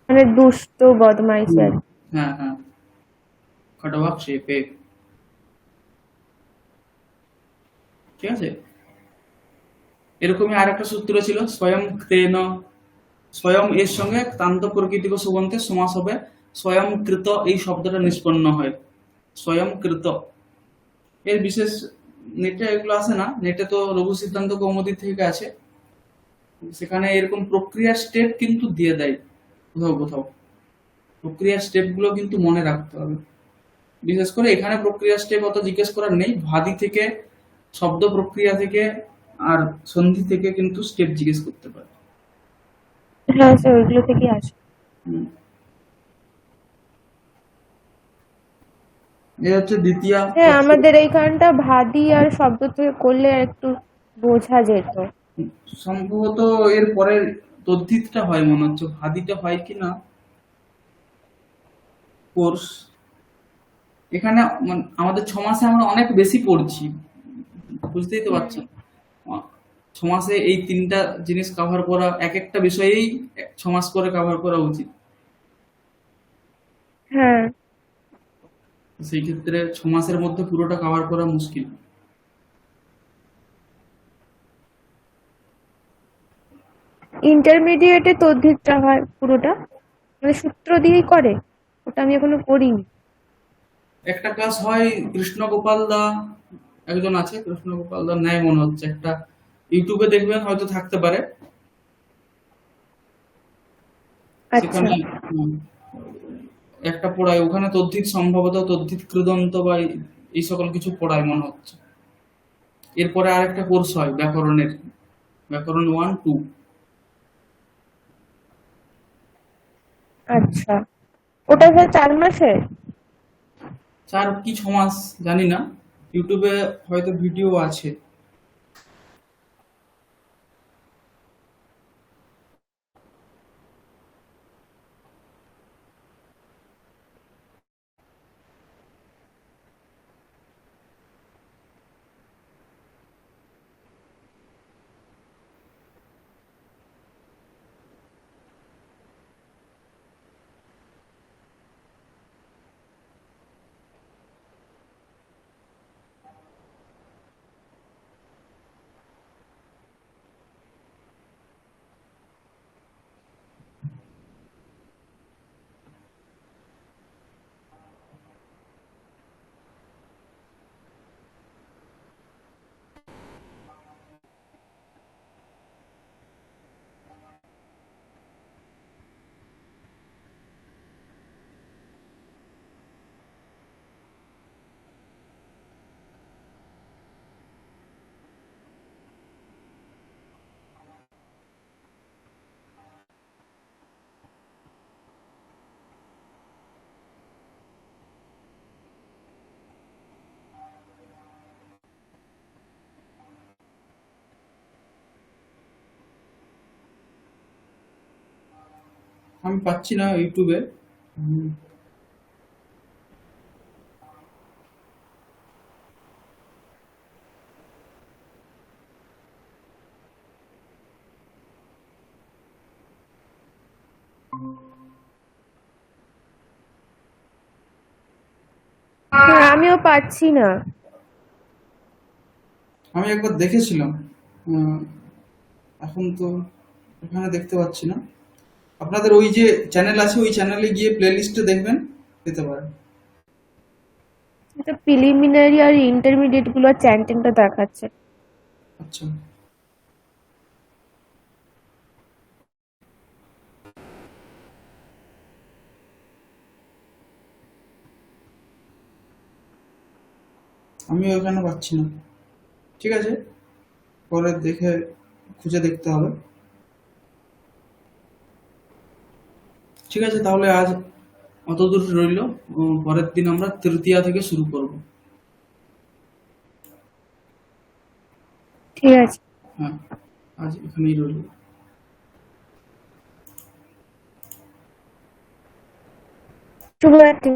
মানে দুষ্ট বদমাইশ আর কি। হ্যাঁ হ্যাঁ, খট্বা ক্ষেপে। ঠিক আছে, এরকমই আরেকটা সূত্র ছিল স্বয়ং কৃতেন। স্বয়ং এর সঙ্গে তান্ত প্রকৃতিক সুবন্তে সমাস হবে স্বয়ং কৃত, এই শব্দটা নিষ্পন্ন হয় স্বয়ং কৃত। এর বিশেষ নেটে এগুলো আসে না, নেটে তো রঘু সিদ্ধান্ত কৌমুদী থেকে আছে, সেখানে এরকম প্রক্রিয়ার স্টেপ কিন্তু দিয়ে দেয় কোথাও কোথাও। প্রক্রিয়ার স্টেপ গুলো কিন্তু মনে রাখতে হবে। বিশেষ করে এখানে প্রক্রিয়া স্টেপ অত জিজ্ঞেস করার নেই, ভাদি থেকে, শব্দ প্রক্রিয়া থেকে আর সন্ধি থেকে কিন্তু স্টেপ জিজ্ঞেস করতে পারে। হ্যাঁ স্যার, ওইগুলো থেকেই আসে। হুম। এ হচ্ছে দ্বিতীয়া। হ্যাঁ, আমাদের এইখানটা ভাদি আর শব্দ থেকে করলে একটু বোঝা যেত। সম্ভবত এর পরের তদ্ধিতটা হয় মনে হচ্ছে, ভাদিটা হয় কিনা কোর্স। এখানে আমাদের 6 মাসে আমরা অনেক বেশি পড়ছি, বুঝতেই তো পারছেন। 6 মাসে এই 3টা জিনিস কভার করা, এক একটা বিষয়েই 6 মাস করে কভার করা উচিত। হ্যাঁ, সেই ক্ষেত্রে 6 মাসের মধ্যে পুরোটা কভার করা মুশকিল। ইন্টারমিডিয়েটে তদ্ধিতটা হয় পুরোটা, মানে সূত্র দিয়েই করে, ওটা আমি এখনো করিনি। একটা ক্লাস হয় কৃষ্ণগোপাল দা, একজন আছে কৃষ্ণগোপাল দা নেয় মনে হচ্ছে, একটা ইউটিউবে দেখবেন হয়তো থাকতে পারে। আচ্ছা, সেখানে একটা পড়ায়, ওখানে তদ্ধিত, সম্ভবত তদ্ধিত কৃদন্ত বা এই সকল কিছু পড়ায় মনে হচ্ছে। এরপরে আরেকটা কোর্স হয় ব্যাকরণের, ব্যাকরণ 1, 2। আচ্ছা, ওটা স্যার 4 মাসে? 4 কি 6 মাস জানি না, ইউটিউবে হয়তো ভিডিও আছে। আমি পাচ্ছি না ইউটিউবে। হ্যাঁ, আমিও পাচ্ছি না। আমি একবার দেখেছিলাম, উম, এখন তো এখানে দেখতে পাচ্ছি না। আপনাদের ওই যে চ্যানেল আছে, ওই চ্যানেলে গিয়ে প্লে লিস্টে দেখবেন, পেতে পারেন। এটা প্রিলিমিনারি আর ইন্টারমিডিয়েট গুলো চ্যান্টিংটা দেখাচ্ছে। আচ্ছা, আমি ওখানে পাচ্ছি না। ঠিক আছে, পরে দেখে খুঁজে দেখতে হবে। ঠিক আছে, তাহলে আজ অতদূর রইল। পরের দিন আমরা তৃতীয়া থেকে শুরু করব। ঠিক আছে, হ্যাঁ, আজ এখানেই রইল। শুভরাত্রি।